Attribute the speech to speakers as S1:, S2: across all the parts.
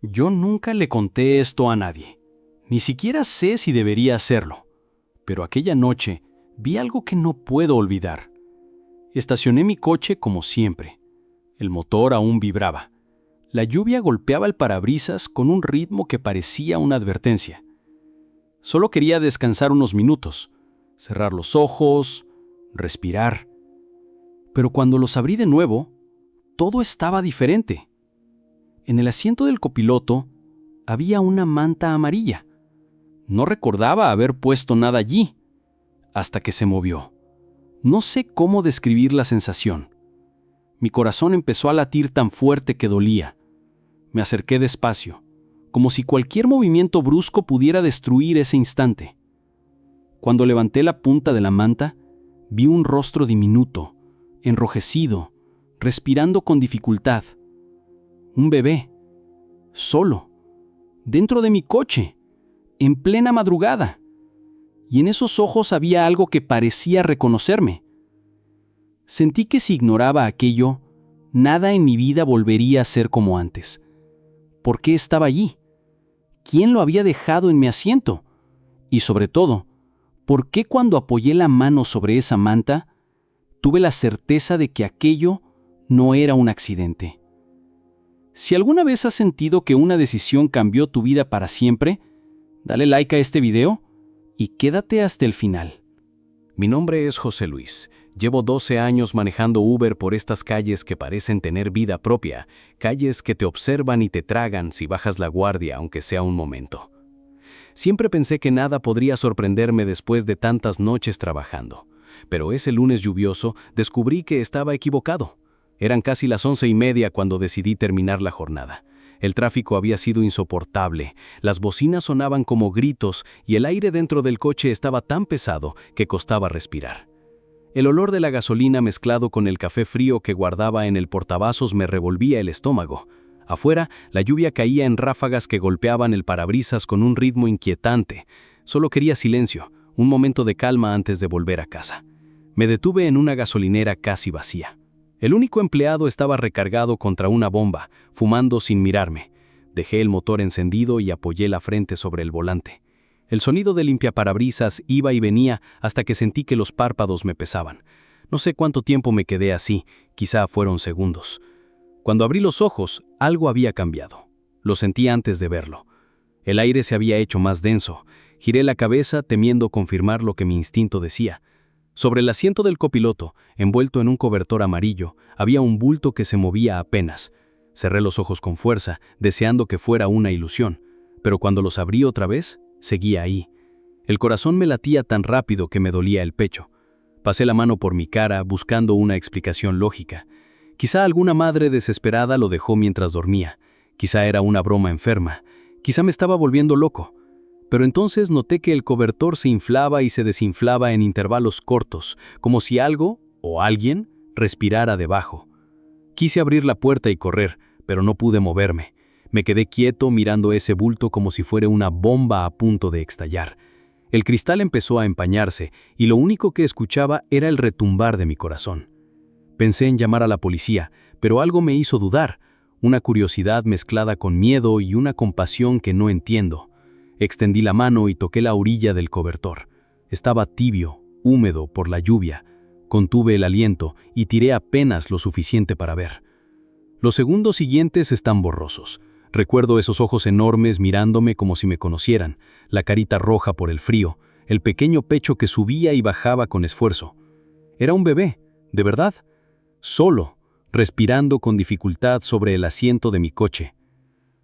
S1: Yo nunca le conté esto a nadie. Ni siquiera sé si debería hacerlo. Pero aquella noche vi algo que no puedo olvidar. Estacioné mi coche como siempre. El motor aún vibraba. La lluvia golpeaba el parabrisas con un ritmo que parecía una advertencia. Solo quería descansar unos minutos, cerrar los ojos, respirar. Pero cuando los abrí de nuevo, todo estaba diferente. En el asiento del copiloto había una manta amarilla. No recordaba haber puesto nada allí, hasta que se movió. No sé cómo describir la sensación. Mi corazón empezó a latir tan fuerte que dolía. Me acerqué despacio, como si cualquier movimiento brusco pudiera destruir ese instante. Cuando levanté la punta de la manta, vi un rostro diminuto, enrojecido, respirando con dificultad. Un bebé, solo, dentro de mi coche, en plena madrugada. Y en esos ojos había algo que parecía reconocerme. Sentí que si ignoraba aquello, nada en mi vida volvería a ser como antes. ¿Por qué estaba allí? ¿Quién lo había dejado en mi asiento? Y sobre todo, ¿por qué cuando apoyé la mano sobre esa manta, tuve la certeza de que aquello no era un accidente? Si alguna vez has sentido que una decisión cambió tu vida para siempre, dale like a este video y quédate hasta el final.
S2: Mi nombre es José Luis. Llevo 12 años manejando Uber por estas calles que parecen tener vida propia, calles que te observan y te tragan si bajas la guardia, aunque sea un momento. Siempre pensé que nada podría sorprenderme después de tantas noches trabajando, pero ese lunes lluvioso descubrí que estaba equivocado. Eran casi las 11:30 cuando decidí terminar la jornada. El tráfico había sido insoportable, las bocinas sonaban como gritos y el aire dentro del coche estaba tan pesado que costaba respirar. El olor de la gasolina mezclado con el café frío que guardaba en el portavasos me revolvía el estómago. Afuera, la lluvia caía en ráfagas que golpeaban el parabrisas con un ritmo inquietante. Solo quería silencio, un momento de calma antes de volver a casa. Me detuve en una gasolinera casi vacía. El único empleado estaba recargado contra una bomba, fumando sin mirarme. Dejé el motor encendido y apoyé la frente sobre el volante. El sonido de limpiaparabrisas iba y venía hasta que sentí que los párpados me pesaban. No sé cuánto tiempo me quedé así, quizá fueron segundos. Cuando abrí los ojos, algo había cambiado. Lo sentí antes de verlo. El aire se había hecho más denso. Giré la cabeza temiendo confirmar lo que mi instinto decía. Sobre el asiento del copiloto, envuelto en un cobertor amarillo, había un bulto que se movía apenas. Cerré los ojos con fuerza, deseando que fuera una ilusión, pero cuando los abrí otra vez, seguía ahí. El corazón me latía tan rápido que me dolía el pecho. Pasé la mano por mi cara buscando una explicación lógica. Quizá alguna madre desesperada lo dejó mientras dormía. Quizá era una broma enferma. Quizá me estaba volviendo loco. Pero entonces noté que el cobertor se inflaba y se desinflaba en intervalos cortos, como si algo o alguien respirara debajo. Quise abrir la puerta y correr, pero no pude moverme. Me quedé quieto mirando ese bulto como si fuera una bomba a punto de estallar. El cristal empezó a empañarse y lo único que escuchaba era el retumbar de mi corazón. Pensé en llamar a la policía, pero algo me hizo dudar, una curiosidad mezclada con miedo y una compasión que no entiendo. Extendí la mano y toqué la orilla del cobertor. Estaba tibio, húmedo por la lluvia. Contuve el aliento y tiré apenas lo suficiente para ver. Los segundos siguientes están borrosos. Recuerdo esos ojos enormes mirándome como si me conocieran, la carita roja por el frío, el pequeño pecho que subía y bajaba con esfuerzo. Era un bebé, de verdad, solo, respirando con dificultad sobre el asiento de mi coche.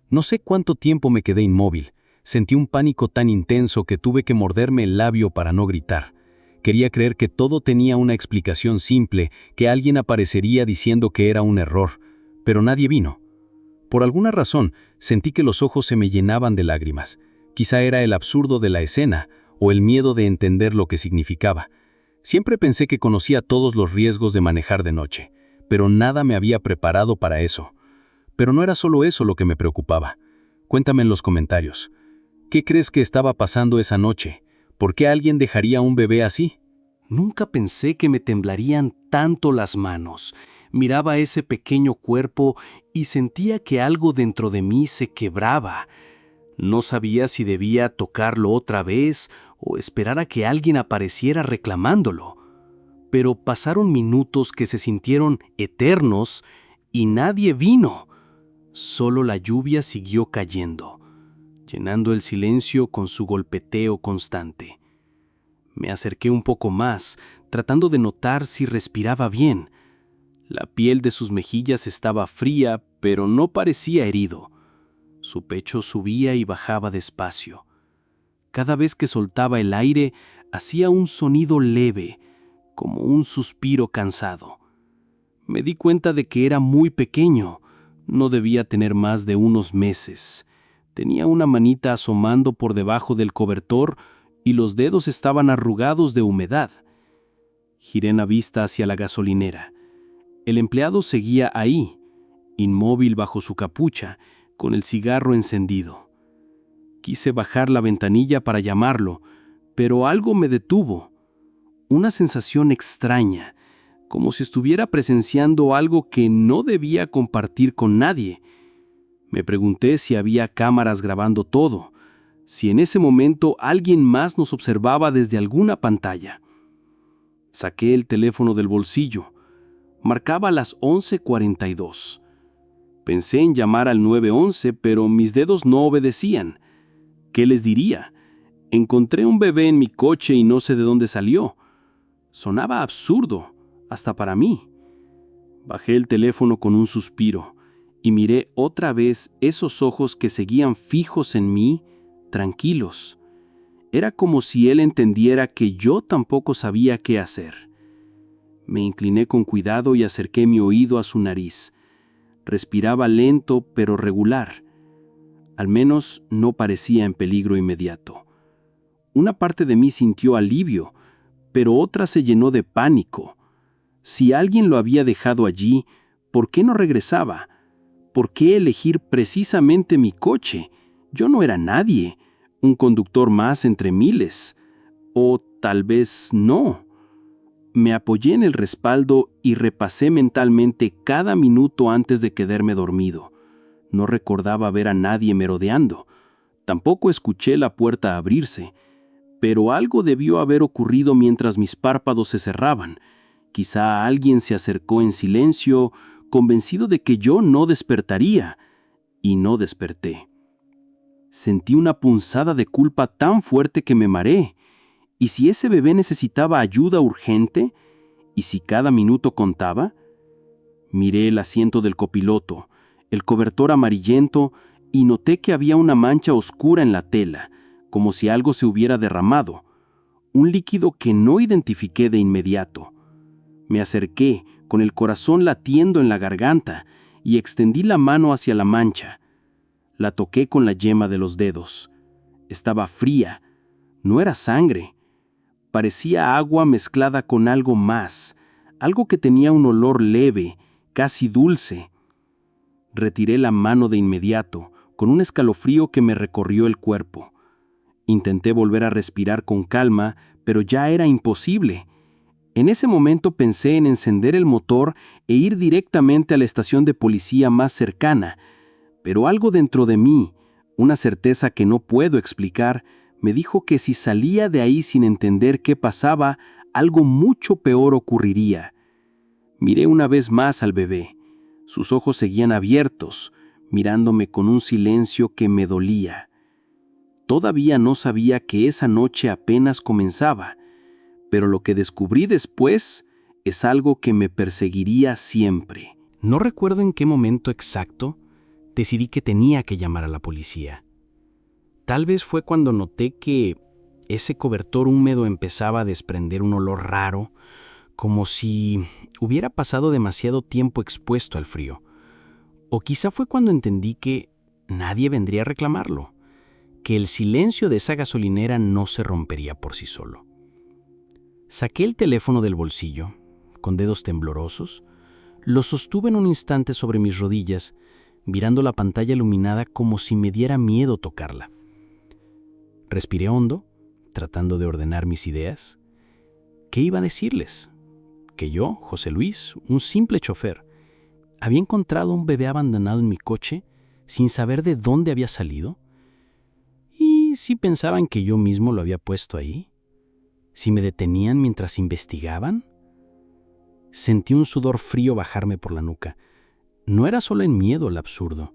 S2: No sé cuánto tiempo me quedé inmóvil. Sentí un pánico tan intenso que tuve que morderme el labio para no gritar. Quería creer que todo tenía una explicación simple, que alguien aparecería diciendo que era un error, pero nadie vino. Por alguna razón, sentí que los ojos se me llenaban de lágrimas. Quizá era el absurdo de la escena, o el miedo de entender lo que significaba. Siempre pensé que conocía todos los riesgos de manejar de noche, pero nada me había preparado para eso. Pero no era solo eso lo que me preocupaba. Cuéntame en los comentarios. ¿Qué crees que estaba pasando esa noche? ¿Por qué alguien dejaría un bebé así?
S1: Nunca pensé que me temblarían tanto las manos. Miraba ese pequeño cuerpo y sentía que algo dentro de mí se quebraba. No sabía si debía tocarlo otra vez o esperar a que alguien apareciera reclamándolo. Pero pasaron minutos que se sintieron eternos y nadie vino. Solo la lluvia siguió cayendo, llenando el silencio con su golpeteo constante. Me acerqué un poco más, tratando de notar si respiraba bien. La piel de sus mejillas estaba fría, pero no parecía herido. Su pecho subía y bajaba despacio. Cada vez que soltaba el aire, hacía un sonido leve, como un suspiro cansado. Me di cuenta de que era muy pequeño. No debía tener más de unos meses. Tenía una manita asomando por debajo del cobertor y los dedos estaban arrugados de humedad. Giré la vista hacia la gasolinera. El empleado seguía ahí, inmóvil bajo su capucha, con el cigarro encendido. Quise bajar la ventanilla para llamarlo, pero algo me detuvo. Una sensación extraña, como si estuviera presenciando algo que no debía compartir con nadie. Me pregunté si había cámaras grabando todo, si en ese momento alguien más nos observaba desde alguna pantalla. Saqué el teléfono del bolsillo. Marcaba las 11:42. Pensé en llamar al 911, pero mis dedos no obedecían. ¿Qué les diría? Encontré un bebé en mi coche y no sé de dónde salió. Sonaba absurdo, hasta para mí. Bajé el teléfono con un suspiro y miré otra vez esos ojos que seguían fijos en mí, tranquilos. Era como si él entendiera que yo tampoco sabía qué hacer. Me incliné con cuidado y acerqué mi oído a su nariz. Respiraba lento pero regular. Al menos no parecía en peligro inmediato. Una parte de mí sintió alivio, pero otra se llenó de pánico. Si alguien lo había dejado allí, ¿por qué no regresaba? ¿Por qué elegir precisamente mi coche? Yo no era nadie, un conductor más entre miles. O tal vez no. Me apoyé en el respaldo y repasé mentalmente cada minuto antes de quedarme dormido. No recordaba ver a nadie merodeando. Tampoco escuché la puerta abrirse. Pero algo debió haber ocurrido mientras mis párpados se cerraban. Quizá alguien se acercó en silencio, convencido de que yo no despertaría. Y no desperté. Sentí una punzada de culpa tan fuerte que me mareé. ¿Y si ese bebé necesitaba ayuda urgente? ¿Y si cada minuto contaba? Miré el asiento del copiloto, el cobertor amarillento, y noté que había una mancha oscura en la tela, como si algo se hubiera derramado, un líquido que no identifiqué de inmediato. Me acerqué, con el corazón latiendo en la garganta, y extendí la mano hacia la mancha. La toqué con la yema de los dedos. Estaba fría. No era sangre. Parecía agua mezclada con algo más, algo que tenía un olor leve, casi dulce. Retiré la mano de inmediato, con un escalofrío que me recorrió el cuerpo. Intenté volver a respirar con calma, pero ya era imposible. En ese momento pensé en encender el motor e ir directamente a la estación de policía más cercana, pero algo dentro de mí, una certeza que no puedo explicar, me dijo que si salía de ahí sin entender qué pasaba, algo mucho peor ocurriría. Miré una vez más al bebé. Sus ojos seguían abiertos, mirándome con un silencio que me dolía. Todavía no sabía que esa noche apenas comenzaba, pero lo que descubrí después es algo que me perseguiría siempre.
S2: No recuerdo en qué momento exacto decidí que tenía que llamar a la policía. Tal vez fue cuando noté que ese cobertor húmedo empezaba a desprender un olor raro, como si hubiera pasado demasiado tiempo expuesto al frío. O quizá fue cuando entendí que nadie vendría a reclamarlo, que el silencio de esa gasolinera no se rompería por sí solo. Saqué el teléfono del bolsillo, con dedos temblorosos, lo sostuve en un instante sobre mis rodillas, mirando la pantalla iluminada como si me diera miedo tocarla. Respiré hondo, tratando de ordenar mis ideas. ¿Qué iba a decirles? Que yo, José Luis, un simple chofer,
S1: ¿Había encontrado un bebé abandonado en mi coche sin saber de dónde había salido? ¿Y si pensaban que yo mismo lo había puesto ahí? ¿Si me detenían mientras investigaban? Sentí un sudor frío bajarme por la nuca. No era solo el miedo al absurdo,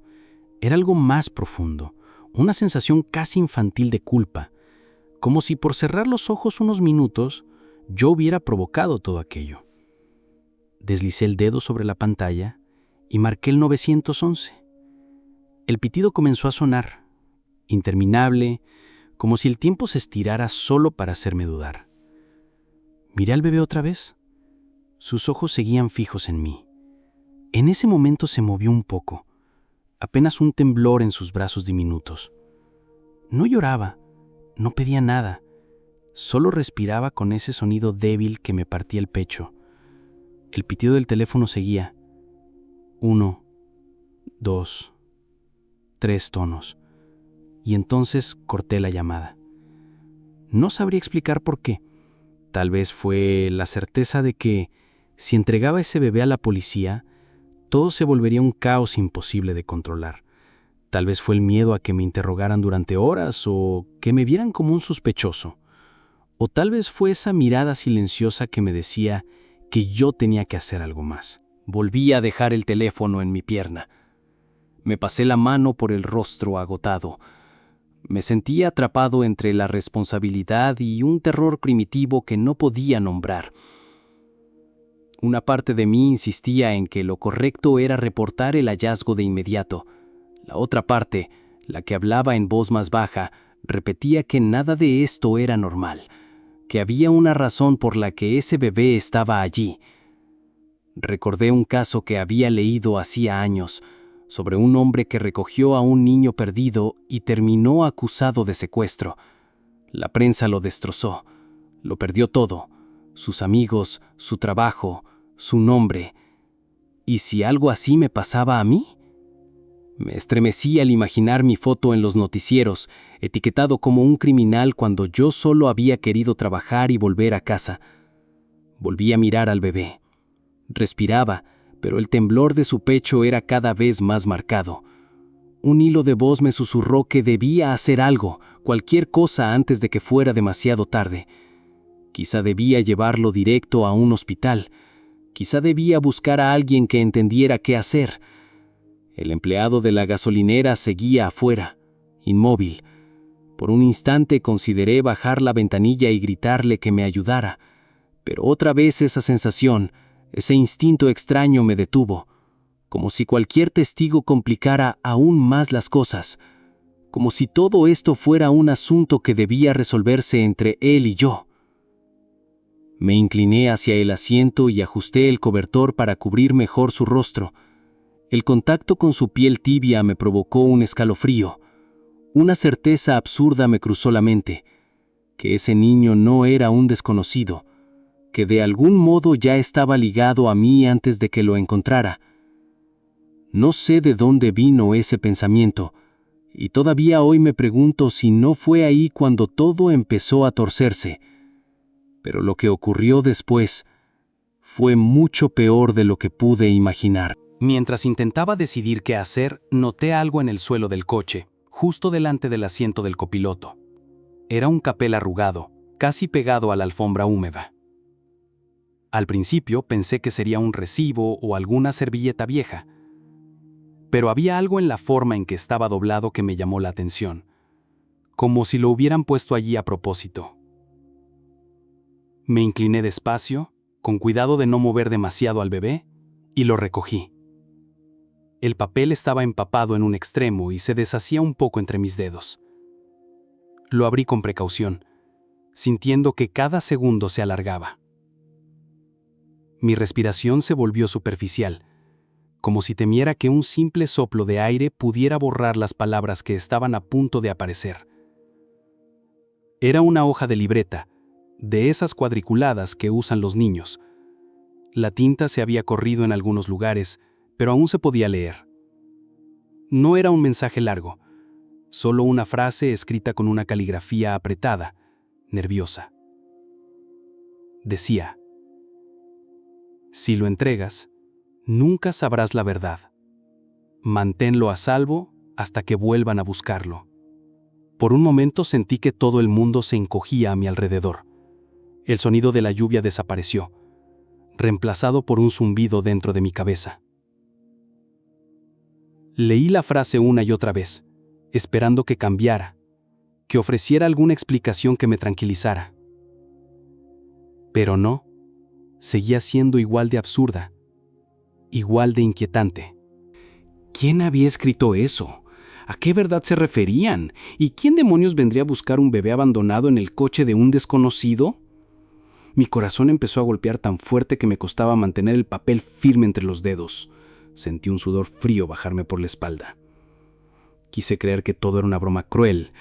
S1: era algo más profundo, una sensación casi infantil de culpa, como si por cerrar los ojos unos minutos yo hubiera provocado todo aquello. Deslicé el dedo sobre la pantalla y marqué el 911. El pitido comenzó a sonar, interminable, como si el tiempo se estirara solo para hacerme dudar. Miré al bebé otra vez. Sus ojos seguían fijos en mí. En ese momento se movió un poco, apenas un temblor en sus brazos diminutos. No lloraba, no pedía nada, solo respiraba con ese sonido débil que me partía el pecho. El pitido del teléfono seguía. 1, 2, 3 tonos. Y entonces corté la llamada. No sabría explicar por qué. Tal vez fue la certeza de que, si entregaba ese bebé a la policía, todo se volvería un caos imposible de controlar. Tal vez fue el miedo a que me interrogaran durante horas o que me vieran como un sospechoso. O tal vez fue esa mirada silenciosa que me decía que yo tenía que hacer algo más.
S2: Volví a dejar el teléfono en mi pierna. Me pasé la mano por el rostro agotado. Me sentía atrapado entre la responsabilidad y un terror primitivo que no podía nombrar. Una parte de mí insistía en que lo correcto era reportar el hallazgo de inmediato. La otra parte, la que hablaba en voz más baja, repetía que nada de esto era normal, que había una razón por la que ese bebé estaba allí. Recordé un caso que había leído hacía años, sobre un hombre que recogió a un niño perdido y terminó acusado de secuestro. La prensa lo destrozó, lo perdió todo, sus amigos, su trabajo, su nombre. ¿Y si algo así me pasaba a mí? Me estremecí al imaginar mi foto en los noticieros, etiquetado como un criminal cuando yo solo había querido trabajar y volver a casa. Volví a mirar al bebé. Respiraba, pero el temblor de su pecho era cada vez más marcado. Un hilo de voz me susurró que debía hacer algo, cualquier cosa antes de que fuera demasiado tarde. Quizá debía llevarlo directo a un hospital. Quizá debía buscar a alguien que entendiera qué hacer. El empleado de la gasolinera seguía afuera, inmóvil. Por un instante consideré bajar la ventanilla y gritarle que me ayudara, pero otra vez esa sensación, ese instinto extraño me detuvo, como si cualquier testigo complicara aún más las cosas, como si todo esto fuera un asunto que debía resolverse entre él y yo. Me incliné hacia el asiento y ajusté el cobertor para cubrir mejor su rostro. El contacto con su piel tibia me provocó un escalofrío. Una certeza absurda me cruzó la mente, que ese niño no era un desconocido, que de algún modo ya estaba ligado a mí antes de que lo encontrara. No sé de dónde vino ese pensamiento, y todavía hoy me pregunto si no fue ahí cuando todo empezó a torcerse. Pero lo que ocurrió después fue mucho peor de lo que pude imaginar.
S1: Mientras intentaba decidir qué hacer, noté algo en el suelo del coche, justo delante del asiento del copiloto. Era un capel arrugado, casi pegado a la alfombra húmeda. Al principio pensé que sería un recibo o alguna servilleta vieja, pero había algo en la forma en que estaba doblado que me llamó la atención, como si lo hubieran puesto allí a propósito. Me incliné despacio, con cuidado de no mover demasiado al bebé, y lo recogí. El papel estaba empapado en un extremo y se deshacía un poco entre mis dedos. Lo abrí con precaución, sintiendo que cada segundo se alargaba. Mi respiración se volvió superficial, como si temiera que un simple soplo de aire pudiera borrar las palabras que estaban a punto de aparecer. Era una hoja de libreta, de esas cuadriculadas que usan los niños. La tinta se había corrido en algunos lugares, pero aún se podía leer. No era un mensaje largo, solo una frase escrita con una caligrafía apretada, nerviosa. Decía: si lo entregas, Nunca sabrás la verdad. Manténlo a salvo hasta que vuelvan a buscarlo. Por un momento sentí que todo el mundo se encogía a mi alrededor. El sonido de la lluvia desapareció, reemplazado por un zumbido dentro de mi cabeza. Leí la frase una y otra vez, esperando que cambiara, que ofreciera alguna explicación que me tranquilizara. Pero no, seguía siendo igual de absurda, igual de inquietante. ¿Quién había escrito eso? ¿A qué verdad se referían? ¿Y quién demonios vendría a buscar un bebé abandonado en el coche de un desconocido? Mi corazón empezó a golpear tan fuerte que me costaba mantener el papel firme entre los dedos. Sentí un sudor frío bajarme por la espalda. Quise creer que todo era una broma cruel,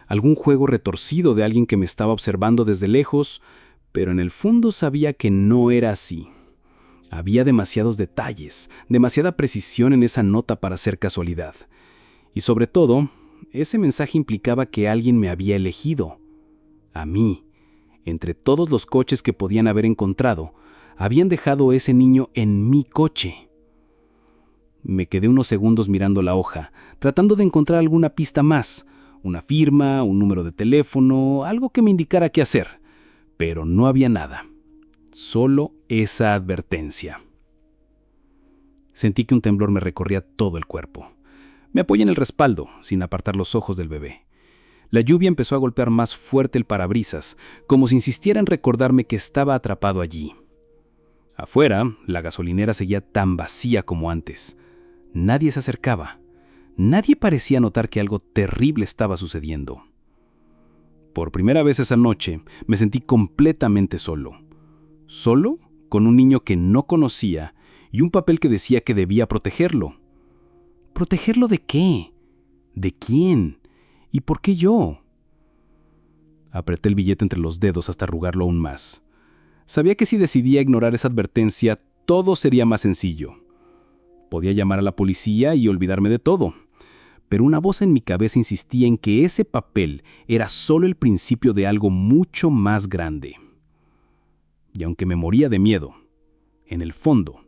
S1: algún juego retorcido de alguien que me estaba observando desde lejos, pero en el fondo sabía que no era así. Había demasiados detalles, demasiada precisión en esa nota para ser casualidad. Y sobre todo, ese mensaje implicaba que alguien me había elegido. A mí, entre todos los coches que podían haber encontrado, habían dejado ese niño en mi coche. Me quedé unos segundos mirando la hoja, tratando de encontrar alguna pista más, una firma, un número de teléfono, algo que me indicara qué hacer. Pero no había nada. Solo esa advertencia. Sentí que un temblor me recorría todo el cuerpo. Me apoyé en el respaldo, sin apartar los ojos del bebé. La lluvia empezó a golpear más fuerte el parabrisas, como si insistiera en recordarme que estaba atrapado allí. Afuera, la gasolinera seguía tan vacía como antes. Nadie se acercaba. Nadie parecía notar que algo terrible estaba sucediendo. Por primera vez esa noche, me sentí completamente solo. Solo con un niño que no conocía y un papel que decía que debía protegerlo. ¿Protegerlo de qué? ¿De quién? ¿Y por qué yo? Apreté el billete entre los dedos hasta arrugarlo aún más. Sabía que si decidía ignorar esa advertencia, todo sería más sencillo. Podía llamar a la policía y olvidarme de todo. Pero una voz en mi cabeza insistía en que ese papel era solo el principio de algo mucho más grande. Y aunque me moría de miedo, en el fondo,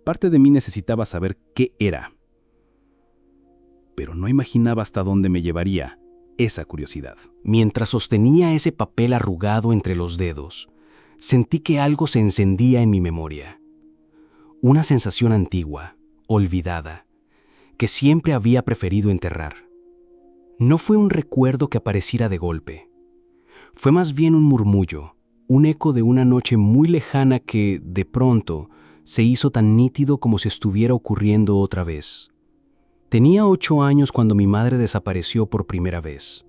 S1: parte de mí necesitaba saber qué era. Pero no imaginaba hasta dónde me llevaría esa curiosidad. Mientras sostenía ese papel arrugado entre los dedos, sentí que algo se encendía en mi memoria. Una sensación antigua, olvidada, que siempre había preferido enterrar. No fue un recuerdo que apareciera de golpe. Fue más bien un murmullo, un eco de una noche muy lejana que, de pronto, se hizo tan nítido como si estuviera ocurriendo otra vez. Tenía 8 años cuando mi madre desapareció por primera vez.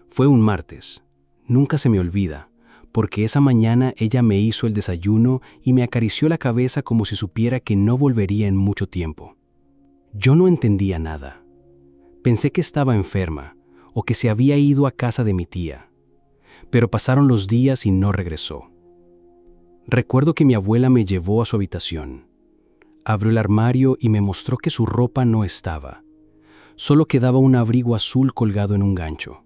S1: Fue un martes. Nunca se me olvida, porque esa mañana ella me hizo el desayuno y me acarició la cabeza como si supiera que no volvería en mucho tiempo. Yo no entendía nada. Pensé que estaba enferma o que se había ido a casa de mi tía. Pero pasaron los días y no regresó. Recuerdo que mi abuela me llevó a su habitación. Abrió el armario y me mostró que su ropa no estaba. Solo quedaba un abrigo azul colgado en un gancho.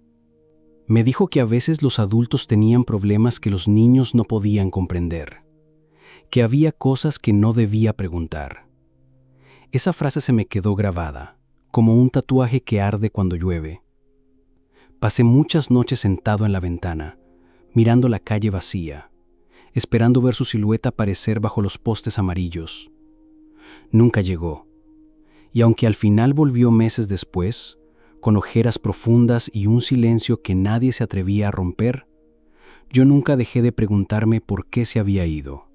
S1: Me dijo que a veces los adultos tenían problemas que los niños no podían comprender. Que había cosas que no debía preguntar. Esa frase se me quedó grabada, como un tatuaje que arde cuando llueve. Pasé muchas noches sentado en la ventana, mirando la calle vacía, esperando ver su silueta aparecer bajo los postes amarillos. Nunca llegó, y aunque al final volvió meses después, con ojeras profundas y un silencio que nadie se atrevía a romper, yo nunca dejé de preguntarme por qué se había ido,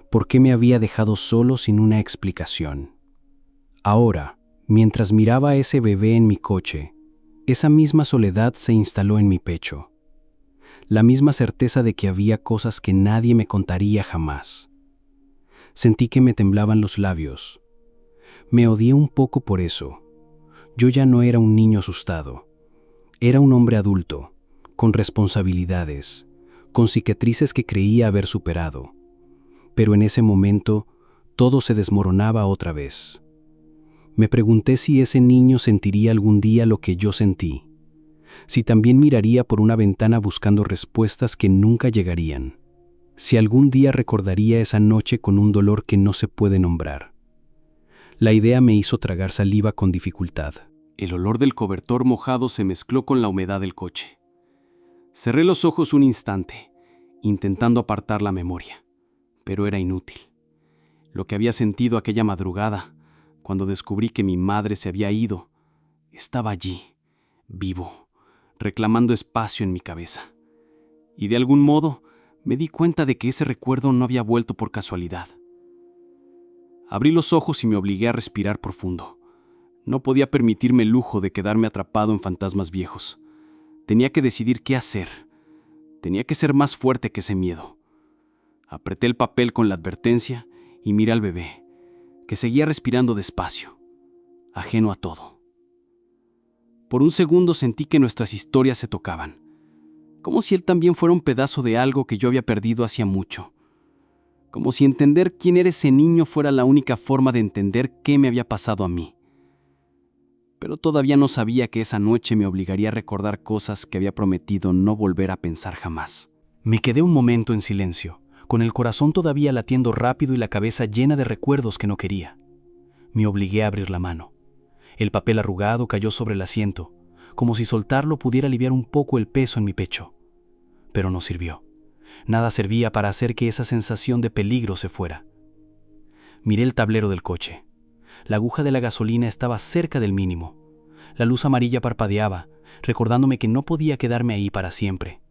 S1: por qué me había dejado solo sin una explicación. Ahora, mientras miraba a ese bebé en mi coche, esa misma soledad se instaló en mi pecho. La misma certeza de que había cosas que nadie me contaría jamás. Sentí que me temblaban los labios. Me odié un poco por eso. Yo ya no era un niño asustado. Era un hombre adulto, con responsabilidades, con cicatrices que creía haber superado. Pero en ese momento, todo se desmoronaba otra vez. Me pregunté si ese niño sentiría algún día lo que yo sentí, si también miraría por una ventana buscando respuestas que nunca llegarían. si algún día recordaría esa noche con un dolor que no se puede nombrar. La idea me hizo tragar saliva con dificultad. El olor del cobertor mojado se mezcló con la humedad del coche. Cerré los ojos un instante, intentando apartar la memoria, pero era inútil. Lo que había sentido aquella madrugada, cuando descubrí que mi madre se había ido, estaba allí, vivo, reclamando espacio en mi cabeza. Y de algún modo me di cuenta de que ese recuerdo no había vuelto por casualidad. Abrí los ojos y me obligué a respirar profundo. No podía permitirme el lujo de quedarme atrapado en fantasmas viejos. Tenía que decidir qué hacer. Tenía que ser más fuerte que ese miedo. Apreté el papel con la advertencia y miré al bebé, que seguía respirando despacio, ajeno a todo. Por un segundo sentí que nuestras historias se tocaban, como si él también fuera un pedazo de algo que yo había perdido hacía mucho. Como si entender quién era ese niño fuera la única forma de entender qué me había pasado a mí. Pero todavía no sabía que esa noche me obligaría a recordar cosas que había prometido no volver a pensar jamás. Me quedé un momento en silencio, con el corazón todavía latiendo rápido y la cabeza llena de recuerdos que no quería. Me obligué a abrir la mano. El papel arrugado cayó sobre el asiento, como si soltarlo pudiera aliviar un poco el peso en mi pecho. Pero no sirvió. Nada servía para hacer que esa sensación de peligro se fuera. Miré el tablero del coche. La aguja de la gasolina estaba cerca del mínimo. La luz amarilla parpadeaba, recordándome que no podía quedarme ahí para siempre.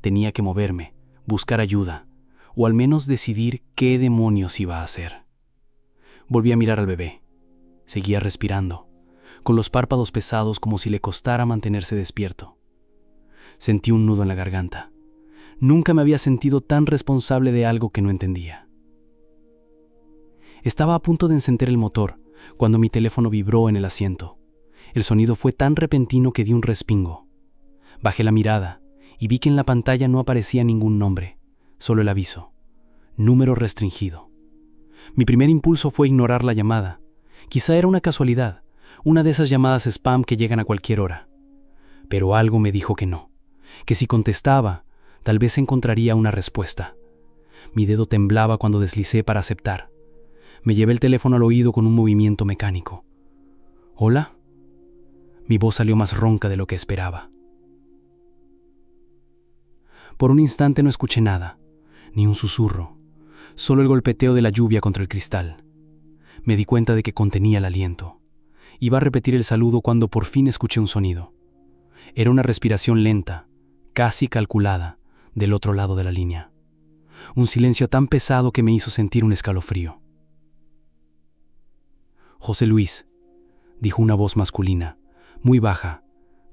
S1: Tenía que moverme, buscar ayuda, o al menos decidir qué demonios iba a hacer. Volví a mirar al bebé. Seguía respirando, con los párpados pesados como si le costara mantenerse despierto. Sentí un nudo en la garganta. Nunca me había sentido tan responsable de algo que no entendía. Estaba a punto de encender el motor cuando mi teléfono vibró en el asiento. El sonido fue tan repentino que di un respingo. Bajé la mirada y vi que en la pantalla no aparecía ningún nombre, solo el aviso: número restringido. Mi primer impulso fue ignorar la llamada. Quizá era una casualidad, una de esas llamadas spam que llegan a cualquier hora. Pero algo me dijo que no, que si contestaba, tal vez encontraría una respuesta. Mi dedo temblaba cuando deslicé para aceptar. Me llevé el teléfono al oído con un movimiento mecánico. ¿Hola? Mi voz salió más ronca de lo que esperaba. Por un instante no escuché nada, ni un susurro, solo el golpeteo de la lluvia contra el cristal. Me di cuenta de que contenía el aliento. Iba a repetir el saludo cuando por fin escuché un sonido. Era una respiración lenta, casi calculada, del otro lado de la línea. Un silencio tan pesado que me hizo sentir un escalofrío. José Luis, dijo una voz masculina, muy baja,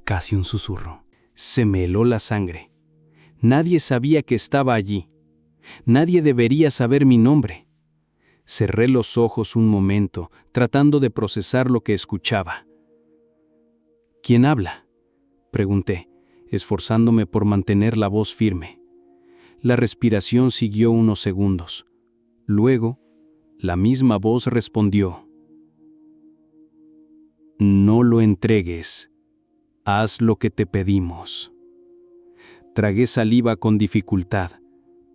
S1: casi un susurro. Se me heló la sangre. Nadie sabía que estaba allí. Nadie debería saber mi nombre. Cerré los ojos un momento, tratando de procesar lo que escuchaba. ¿Quién habla?, pregunté, esforzándome por mantener la voz firme. La respiración siguió unos segundos. Luego, la misma voz respondió: no lo entregues. Haz lo que te pedimos. Tragué saliva con dificultad.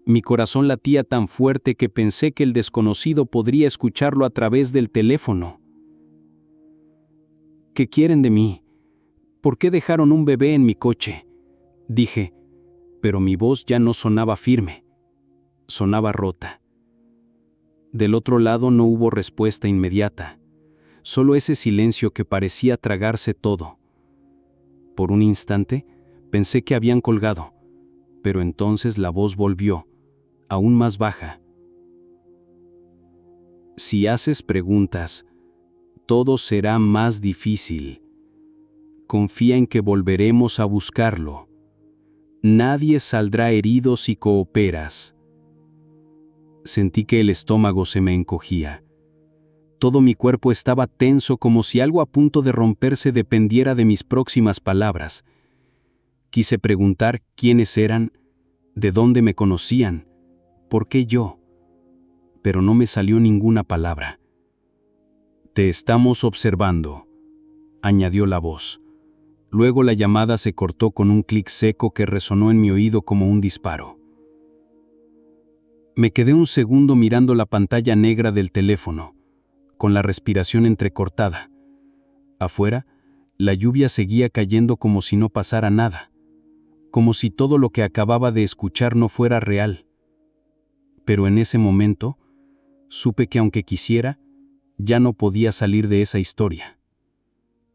S1: Mi corazón latía tan fuerte que pensé que el desconocido podría escucharlo a través del teléfono. ¿Qué quieren de mí? ¿Por qué dejaron un bebé en mi coche?, dije, pero mi voz ya no sonaba firme. Sonaba rota. Del otro lado no hubo respuesta inmediata, solo ese silencio que parecía tragarse todo. Por un instante pensé que habían colgado, pero entonces la voz volvió, aún más baja. Si haces preguntas, todo será más difícil. Confía en que volveremos a buscarlo. Nadie saldrá herido si cooperas. Sentí que el estómago se me encogía. Todo mi cuerpo estaba tenso como si algo a punto de romperse dependiera de mis próximas palabras. Quise preguntar quiénes eran, de dónde me conocían, por qué yo, pero no me salió ninguna palabra. Te estamos observando, añadió la voz. Luego la llamada se cortó con un clic seco que resonó en mi oído como un disparo. Me quedé un segundo mirando la pantalla negra del teléfono, con la respiración entrecortada. Afuera, la lluvia seguía cayendo como si no pasara nada, como si todo lo que acababa de escuchar no fuera real. Pero en ese momento, supe que aunque quisiera, ya no podía salir de esa historia.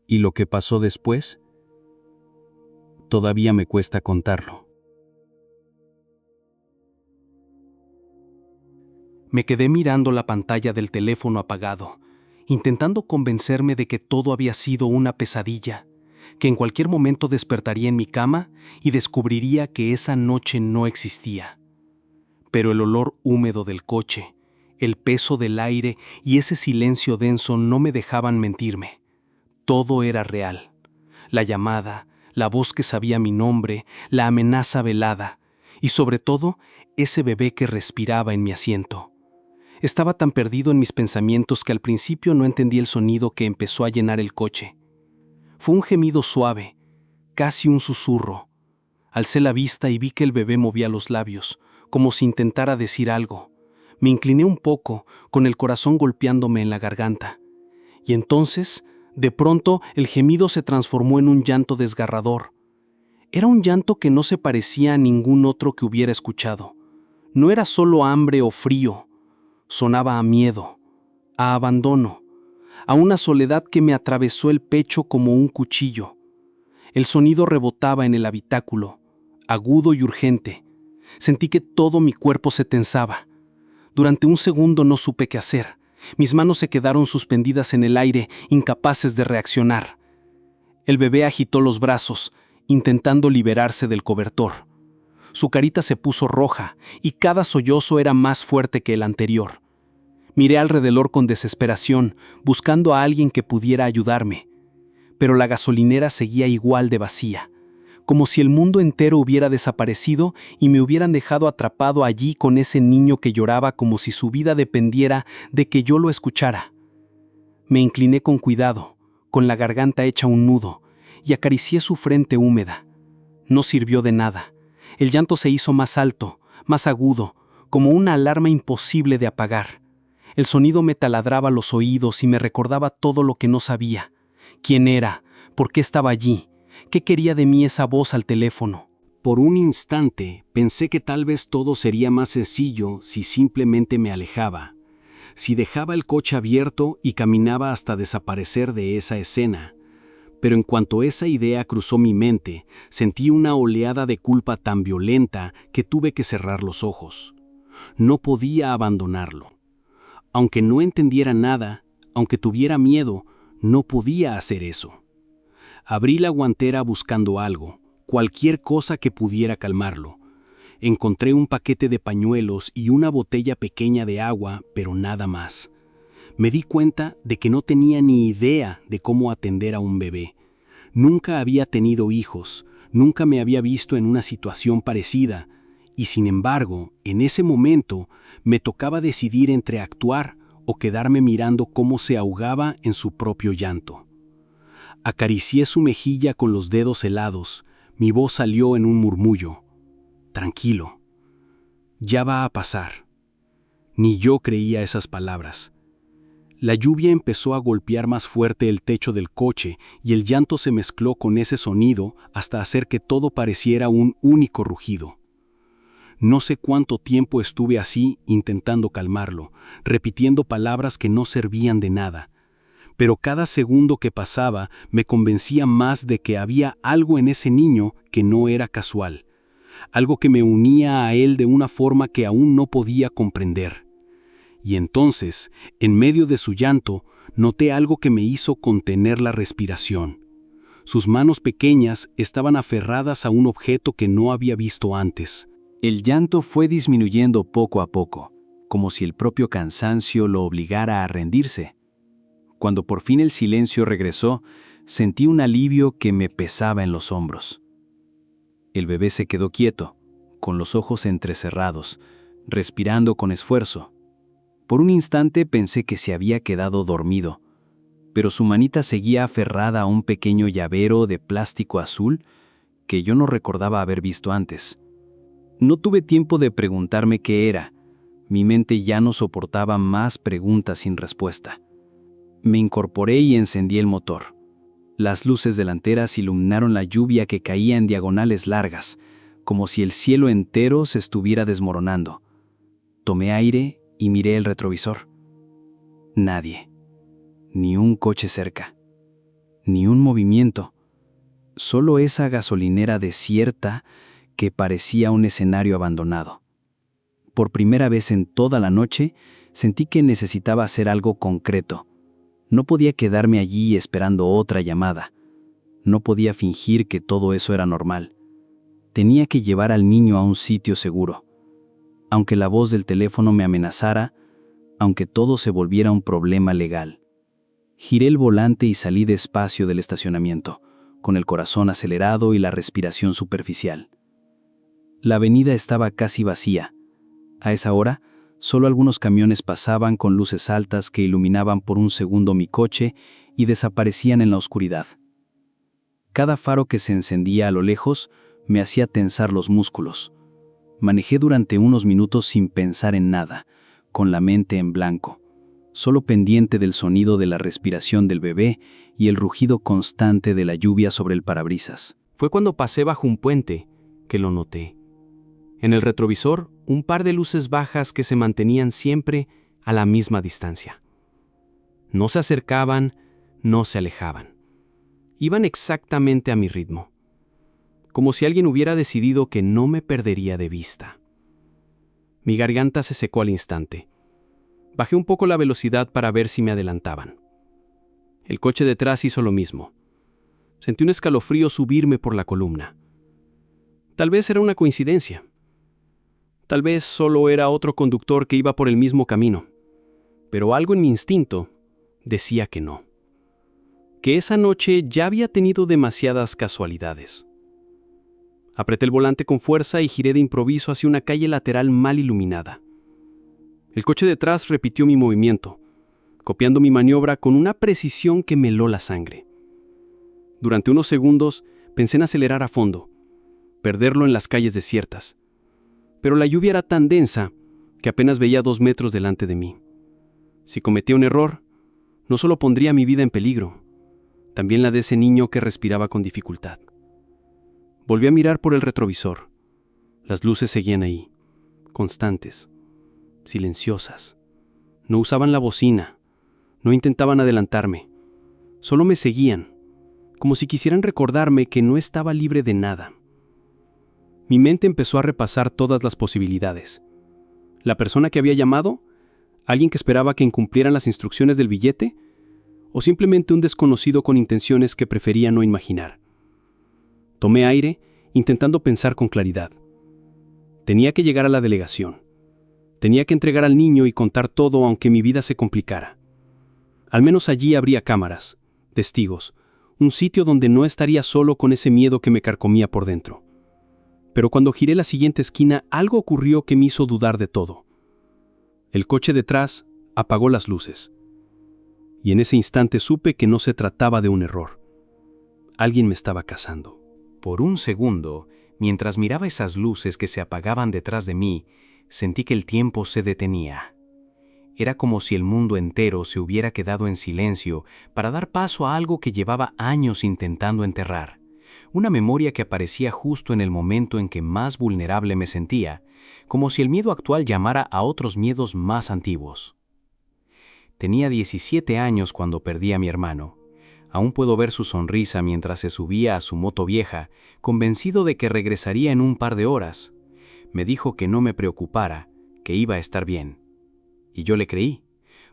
S1: Y lo que pasó después, todavía me cuesta contarlo.
S3: Me quedé mirando la pantalla del teléfono apagado, intentando convencerme de que todo había sido una pesadilla, que en cualquier momento despertaría en mi cama y descubriría que esa noche no existía. Pero el olor húmedo del coche, el peso del aire y ese silencio denso no me dejaban mentirme. Todo era real. La llamada, la voz que sabía mi nombre, la amenaza velada y sobre todo ese bebé que respiraba en mi asiento. Estaba tan perdido en mis pensamientos que al principio no entendí el sonido que empezó a llenar el coche. Fue un gemido suave, casi un susurro. Alcé la vista y vi que el bebé movía los labios, como si intentara decir algo. Me incliné un poco, con el corazón golpeándome en la garganta. Y entonces, de pronto, el gemido se transformó en un llanto desgarrador. Era un llanto que no se parecía a ningún otro que hubiera escuchado. No era solo hambre o frío. Sonaba a miedo, a abandono, a una soledad que me atravesó el pecho como un cuchillo. El sonido rebotaba en el habitáculo, agudo y urgente. Sentí que todo mi cuerpo se tensaba. Durante un segundo no supe qué hacer. Mis manos se quedaron suspendidas en el aire, incapaces de reaccionar. El bebé agitó los brazos, intentando liberarse del cobertor. Su carita se puso roja y cada sollozo era más fuerte que el anterior. Miré alrededor con desesperación, buscando a alguien que pudiera ayudarme. Pero la gasolinera seguía igual de vacía, como si el mundo entero hubiera desaparecido y me hubieran dejado atrapado allí con ese niño que lloraba como si su vida dependiera de que yo lo escuchara. Me incliné con cuidado, con la garganta hecha un nudo, y acaricié su frente húmeda. No sirvió de nada. El llanto se hizo más alto, más agudo, como una alarma imposible de apagar. El sonido me taladraba los oídos y me recordaba todo lo que no sabía. ¿Quién era? ¿Por qué estaba allí? ¿Qué quería de mí esa voz al teléfono?
S1: Por un instante pensé que tal vez todo sería más sencillo si simplemente me alejaba, si dejaba el coche abierto y caminaba hasta desaparecer de esa escena. Pero en cuanto esa idea cruzó mi mente, sentí una oleada de culpa tan violenta que tuve que cerrar los ojos. No podía abandonarlo. Aunque no entendiera nada, aunque tuviera miedo, no podía hacer eso. Abrí la guantera buscando algo, cualquier cosa que pudiera calmarlo. Encontré un paquete de pañuelos y una botella pequeña de agua, pero nada más. Me di cuenta de que no tenía ni idea de cómo atender a un bebé. Nunca había tenido hijos, nunca me había visto en una situación parecida, y sin embargo, en ese momento, me tocaba decidir entre actuar o quedarme mirando cómo se ahogaba en su propio llanto. Acaricié su mejilla con los dedos helados, mi voz salió en un murmullo. Tranquilo, ya va a pasar. Ni yo creía esas palabras. La lluvia empezó a golpear más fuerte el techo del coche y el llanto se mezcló con ese sonido hasta hacer que todo pareciera un único rugido. No sé cuánto tiempo estuve así intentando calmarlo, repitiendo palabras que no servían de nada. Pero cada segundo que pasaba me convencía más de que había algo en ese niño que no era casual, algo que me unía a él de una forma que aún no podía comprender. Y entonces, en medio de su llanto, noté algo que me hizo contener la respiración. Sus manos pequeñas estaban aferradas a un objeto que no había visto antes.
S2: El llanto fue disminuyendo poco a poco, como si el propio cansancio lo obligara a rendirse. Cuando por fin el silencio regresó, sentí un alivio que me pesaba en los hombros. El bebé se quedó quieto, con los ojos entrecerrados, respirando con esfuerzo. Por un instante pensé que se había quedado dormido, pero su manita seguía aferrada a un pequeño llavero de plástico azul que yo no recordaba haber visto antes. No tuve tiempo de preguntarme qué era,
S1: Mi mente ya no soportaba más preguntas sin respuesta. Me incorporé y encendí el motor. Las luces delanteras iluminaron la lluvia que caía en diagonales largas, como si el cielo entero se estuviera desmoronando. Tomé aire y miré el retrovisor. Nadie. Ni un coche cerca. Ni un movimiento. Solo esa gasolinera desierta que parecía un escenario abandonado. Por primera vez en toda la noche, sentí que necesitaba hacer algo concreto. No podía quedarme allí esperando otra llamada. No podía fingir que todo eso era normal. Tenía que llevar al niño a un sitio seguro. Aunque la voz del teléfono me amenazara, aunque todo se volviera un problema legal. Giré el volante y salí despacio del estacionamiento, con el corazón acelerado y la respiración superficial. La avenida estaba casi vacía. A esa hora, solo algunos camiones pasaban con luces altas que iluminaban por un segundo mi coche y desaparecían en la oscuridad. Cada faro que se encendía a lo lejos me hacía tensar los músculos. Manejé durante unos minutos sin pensar en nada, con la mente en blanco, solo pendiente del sonido de la respiración del bebé y el rugido constante de la lluvia sobre el parabrisas.
S3: Fue cuando pasé bajo un puente que lo noté. En el retrovisor, un par de luces bajas que se mantenían siempre a la misma distancia. No se acercaban, no se alejaban. Iban exactamente a mi ritmo, como si alguien hubiera decidido que no me perdería de vista. Mi garganta se secó al instante. Bajé un poco la velocidad para ver si me adelantaban. El coche detrás hizo lo mismo. Sentí un escalofrío subirme por la columna. Tal vez era una coincidencia. Tal vez solo era otro conductor que iba por el mismo camino. Pero algo en mi instinto decía que no. Que esa noche ya había tenido demasiadas casualidades. Apreté el volante con fuerza y giré de improviso hacia una calle lateral mal iluminada. El coche detrás repitió mi movimiento, copiando mi maniobra con una precisión que me heló la sangre. Durante unos segundos pensé en acelerar a fondo, perderlo en las calles desiertas. Pero la lluvia era tan densa que apenas veía 2 metros delante de mí. Si cometía un error, no solo pondría mi vida en peligro, también la de ese niño que respiraba con dificultad. Volví a mirar por el retrovisor. Las luces seguían ahí, constantes, silenciosas. No usaban la bocina, no intentaban adelantarme, solo me seguían, como si quisieran recordarme que no estaba libre de nada. Mi mente empezó a repasar todas las posibilidades. ¿La persona que había llamado? ¿Alguien que esperaba que incumplieran las instrucciones del billete? ¿O simplemente un desconocido con intenciones que prefería no imaginar? Tomé aire, intentando pensar con claridad. Tenía que llegar a la delegación. Tenía que entregar al niño y contar todo aunque mi vida se complicara. Al menos allí habría cámaras, testigos, un sitio donde no estaría solo con ese miedo que me carcomía por dentro. Pero cuando giré la siguiente esquina, algo ocurrió que me hizo dudar de todo. El coche detrás apagó las luces. Y en ese instante supe que no se trataba de un error. Alguien me estaba cazando.
S2: Por un segundo, mientras miraba esas luces que se apagaban detrás de mí, sentí que el tiempo se detenía. Era como si el mundo entero se hubiera quedado en silencio para dar paso a algo que llevaba años intentando enterrar. Una memoria que aparecía justo en el momento en que más vulnerable me sentía, como si el miedo actual llamara a otros miedos más antiguos. Tenía 17 años cuando perdí a mi hermano. Aún puedo ver su sonrisa mientras se subía a su moto vieja, convencido de que regresaría en un par de horas. Me dijo que no me preocupara, que iba a estar bien. Y yo le creí,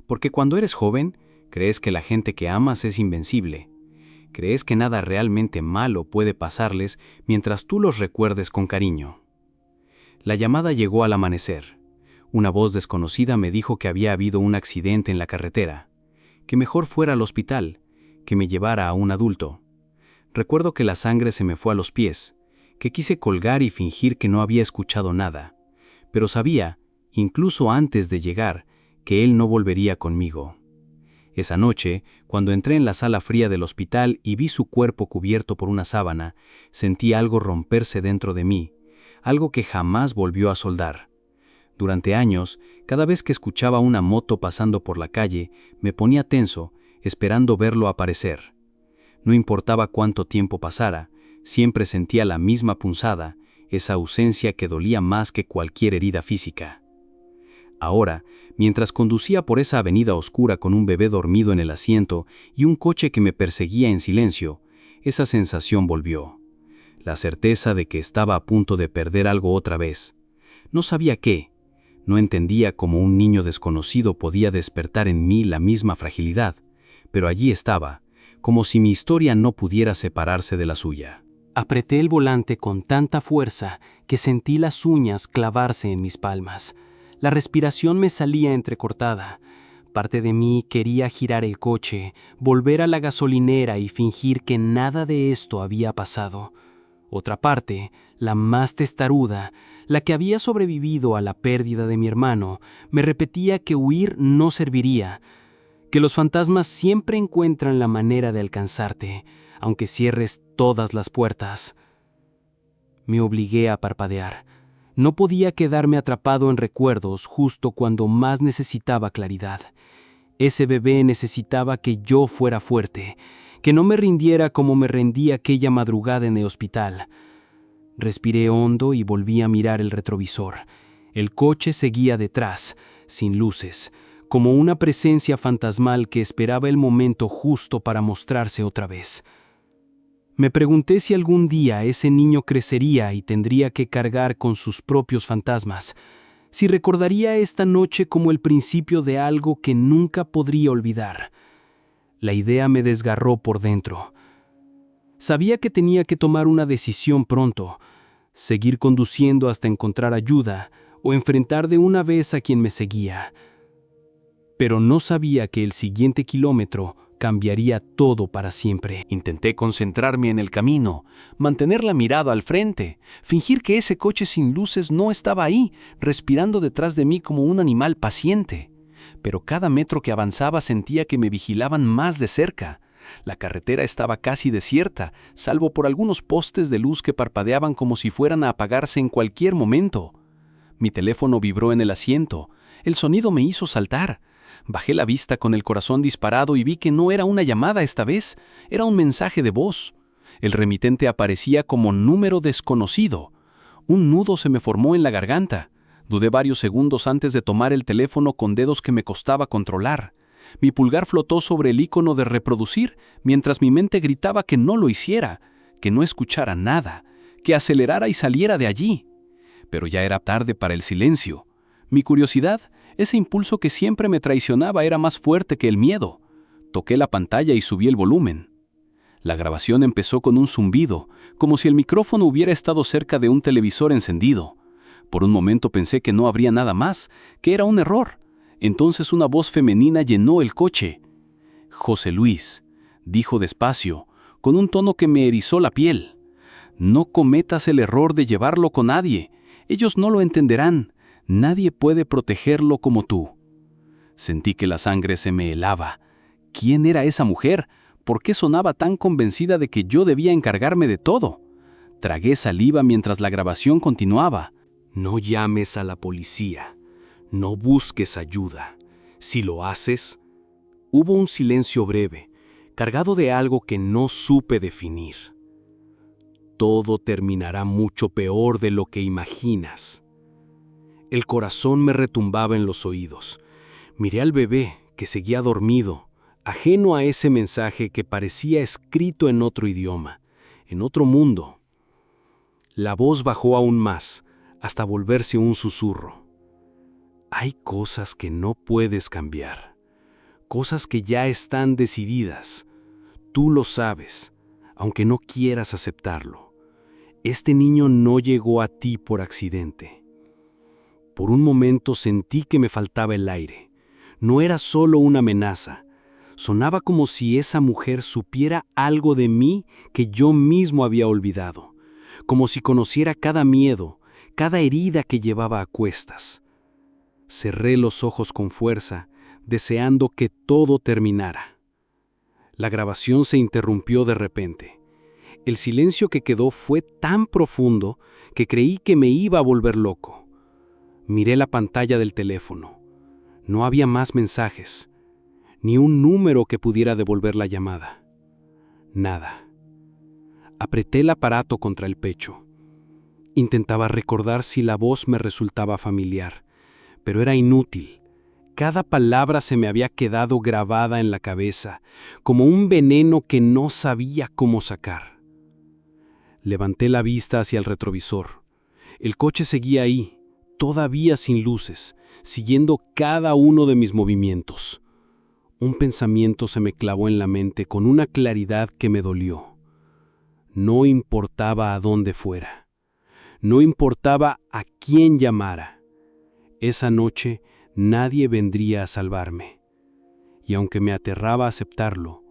S2: porque cuando eres joven, crees que la gente que amas es invencible. Crees que nada realmente malo puede pasarles mientras tú los recuerdes con cariño. La llamada llegó al amanecer. Una voz desconocida me dijo que había habido un accidente en la carretera, que mejor fuera al hospital, que me llevara a un adulto. Recuerdo que la sangre se me fue a los pies, que quise colgar y fingir que no había escuchado nada, pero sabía, incluso antes de llegar, que él no volvería conmigo. Esa noche, cuando entré en la sala fría del hospital y vi su cuerpo cubierto por una sábana, sentí algo romperse dentro de mí, algo que jamás volvió a soldar. Durante años,
S1: Cada vez que escuchaba una moto pasando por la calle, me ponía tenso, esperando verlo aparecer. No importaba cuánto tiempo pasara, siempre sentía la misma punzada, esa ausencia que dolía más que cualquier herida física. Ahora, mientras conducía por esa avenida oscura con un bebé dormido en el asiento y un coche que me perseguía en silencio, esa sensación volvió. La certeza de que estaba a punto de perder algo otra vez. No sabía qué. No entendía cómo un niño desconocido podía despertar en mí la misma fragilidad, pero allí estaba, como si mi historia no pudiera separarse de la suya.
S3: Apreté el volante con tanta fuerza que sentí las uñas clavarse en mis palmas. La respiración me salía entrecortada. Parte de mí quería girar el coche, volver a la gasolinera y fingir que nada de esto había pasado. Otra parte, la más testaruda, la que había sobrevivido a la pérdida de mi hermano, me repetía que huir no serviría, que los fantasmas siempre encuentran la manera de alcanzarte, aunque cierres todas las puertas. Me obligué a parpadear. No podía quedarme atrapado en recuerdos justo cuando más necesitaba claridad. Ese bebé necesitaba que yo fuera fuerte, que no me rindiera como me rendí aquella madrugada en el hospital. Respiré hondo y volví a mirar el retrovisor. El coche seguía detrás, sin luces, como una presencia fantasmal que esperaba el momento justo para mostrarse otra vez. Me pregunté si algún día ese niño crecería y tendría que cargar con sus propios fantasmas, si recordaría esta noche como el principio de algo que nunca podría olvidar. La idea me desgarró por dentro. Sabía que tenía que tomar una decisión pronto, seguir conduciendo hasta encontrar ayuda o enfrentar de una vez a quien me seguía. Pero no sabía que el siguiente kilómetro cambiaría todo para siempre.
S2: Intenté concentrarme en el camino, mantener la mirada al frente, fingir que ese coche sin luces no estaba ahí, respirando detrás de mí como un animal paciente. Pero cada metro que avanzaba sentía que me vigilaban más de cerca. La carretera estaba casi desierta, salvo por algunos postes de luz que parpadeaban como si fueran a apagarse en cualquier momento. Mi teléfono vibró en el asiento. El sonido me hizo saltar. Bajé la vista con el corazón disparado y vi que no era una llamada esta vez, era un mensaje de voz. El remitente aparecía como número desconocido. Un nudo se me formó en la garganta. Dudé varios segundos antes de tomar el teléfono con dedos que me costaba controlar. Mi pulgar flotó sobre el icono de reproducir, mientras mi mente gritaba que no lo hiciera, que no escuchara nada, que acelerara y saliera de allí. Pero ya era tarde para el silencio. Mi curiosidad, ese impulso que siempre me traicionaba, era más fuerte que el miedo. Toqué la pantalla y subí el volumen. La grabación empezó con un zumbido, como si el micrófono hubiera estado cerca de un televisor encendido. Por un momento pensé que no habría nada más, que era un error. Entonces una voz femenina llenó el coche. «José Luis», dijo despacio, con un tono que me erizó la piel. «No cometas el error de llevarlo con nadie. Ellos no lo entenderán. Nadie puede protegerlo como tú». Sentí que la sangre se me helaba. ¿Quién era esa mujer? ¿Por qué sonaba tan convencida de que yo debía encargarme de todo? Tragué saliva mientras la grabación continuaba.
S3: No llames a la policía. No busques ayuda. Si lo haces... Hubo un silencio breve, cargado de algo que no supe definir. Todo terminará mucho peor de lo que imaginas. El corazón me retumbaba en los oídos. Miré al bebé, que seguía dormido, ajeno a ese mensaje que parecía escrito en otro idioma, en otro mundo. La voz bajó aún más, hasta volverse un susurro. Hay cosas que no puedes cambiar, cosas que ya están decididas. Tú lo sabes, aunque no quieras aceptarlo. Este niño no llegó a ti por accidente. Por un momento sentí que me faltaba el aire. No era solo una amenaza. Sonaba como si esa mujer supiera algo de mí que yo mismo había olvidado, como si conociera cada miedo, cada herida que llevaba a cuestas. Cerré los ojos con fuerza, deseando que todo terminara. La grabación se interrumpió de repente. El silencio que quedó fue tan profundo que creí que me iba a volver loco. Miré la pantalla del teléfono. No había más mensajes, ni un número que pudiera devolver la llamada. Nada. Apreté el aparato contra el pecho. Intentaba recordar si la voz me resultaba familiar, pero era inútil. Cada palabra se me había quedado grabada en la cabeza, como un veneno que no sabía cómo sacar. Levanté la vista hacia el retrovisor. El coche seguía ahí, todavía sin luces, siguiendo cada uno de mis movimientos. Un pensamiento se me clavó en la mente con una claridad que me dolió. No importaba a dónde fuera. No importaba a quién llamara. Esa noche nadie vendría a salvarme. Y aunque me aterraba aceptarlo,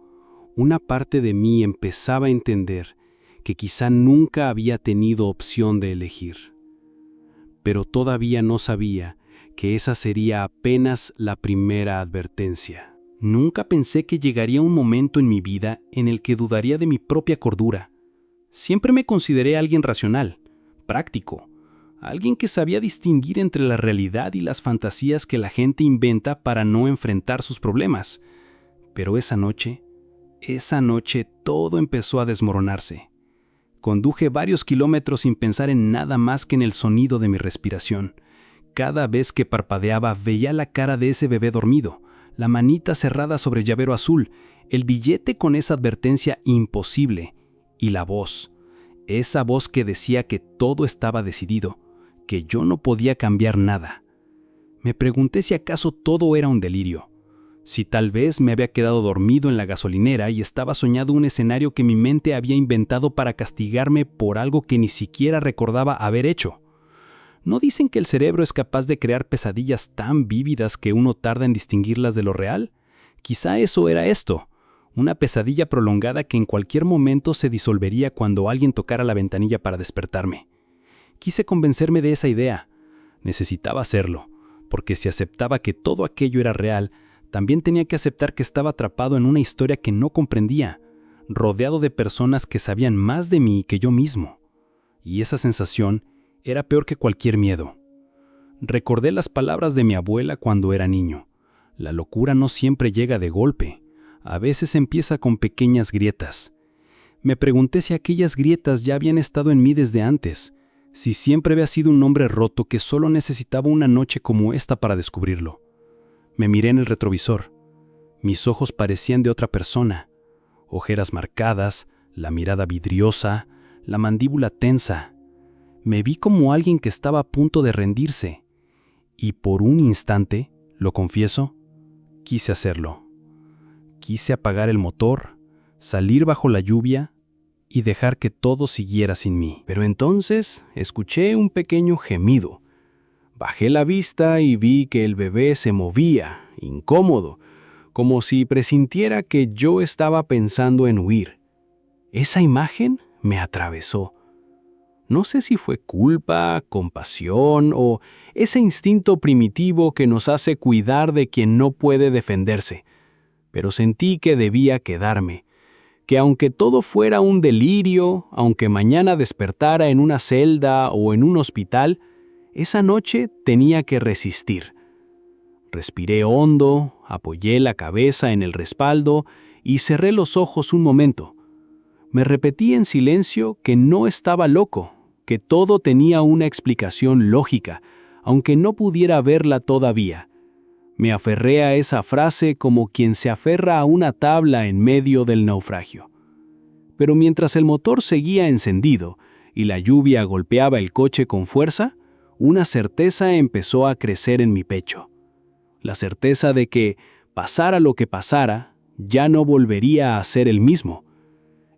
S3: una parte de mí empezaba a entender que quizá nunca había tenido opción de elegir. Pero todavía no sabía que esa sería apenas la primera advertencia. Nunca pensé que llegaría un momento en mi vida en el que dudaría de mi propia cordura. Siempre me consideré alguien racional, práctico, alguien que sabía distinguir entre la realidad y las fantasías que la gente inventa para no enfrentar sus problemas. Pero esa noche todo empezó a desmoronarse. Conduje varios kilómetros sin pensar en nada más que en el sonido de mi respiración. Cada vez que parpadeaba veía la cara de ese bebé dormido, la manita cerrada sobre el llavero azul, el billete con esa advertencia imposible y la voz, esa voz que decía que todo estaba decidido, que yo no podía cambiar nada. Me pregunté si acaso todo era un delirio, si tal vez me había quedado dormido en la gasolinera y estaba soñando un escenario que mi mente había inventado para castigarme por algo que ni siquiera recordaba haber hecho. ¿No dicen que el cerebro es capaz de crear pesadillas tan vívidas que uno tarda en distinguirlas de lo real? Quizá eso era esto, una pesadilla prolongada que en cualquier momento se disolvería cuando alguien tocara la ventanilla para despertarme. Quise convencerme de esa idea. Necesitaba hacerlo, porque si aceptaba que todo aquello era real, también tenía que aceptar que estaba atrapado en una historia que no comprendía, rodeado de personas que sabían más de mí que yo mismo. Y esa sensación era peor que cualquier miedo. Recordé las palabras de mi abuela cuando era niño. La locura no siempre llega de golpe. A veces empieza con pequeñas grietas. Me pregunté si aquellas grietas ya habían estado en mí desde antes, si siempre había sido un hombre roto que solo necesitaba una noche como esta para descubrirlo. Me miré en el retrovisor. Mis ojos parecían de otra persona. Ojeras marcadas, la mirada vidriosa, la mandíbula tensa. Me vi como alguien que estaba a punto de rendirse. Y por un instante, lo confieso, quise hacerlo. Quise apagar el motor, salir bajo la lluvia y dejar que todo siguiera sin mí. Pero entonces escuché un pequeño gemido. Bajé la vista y vi que el bebé se movía, incómodo, como si presintiera que yo estaba pensando en huir. Esa imagen me atravesó. No sé si fue culpa, compasión o ese instinto primitivo que nos hace cuidar de quien no puede defenderse. Pero sentí que debía quedarme, que aunque todo fuera un delirio, aunque mañana despertara en una celda o en un hospital, esa noche tenía que resistir. Respiré hondo, apoyé la cabeza en el respaldo y cerré los ojos un momento. Me repetí en silencio que no estaba loco, que todo tenía una explicación lógica, aunque no pudiera verla todavía. Me aferré a esa frase como quien se aferra a una tabla en medio del naufragio. Pero mientras el motor seguía encendido y la lluvia golpeaba el coche con fuerza, una certeza empezó a crecer en mi pecho. La certeza de que, pasara lo que pasara, ya no volvería a ser el mismo.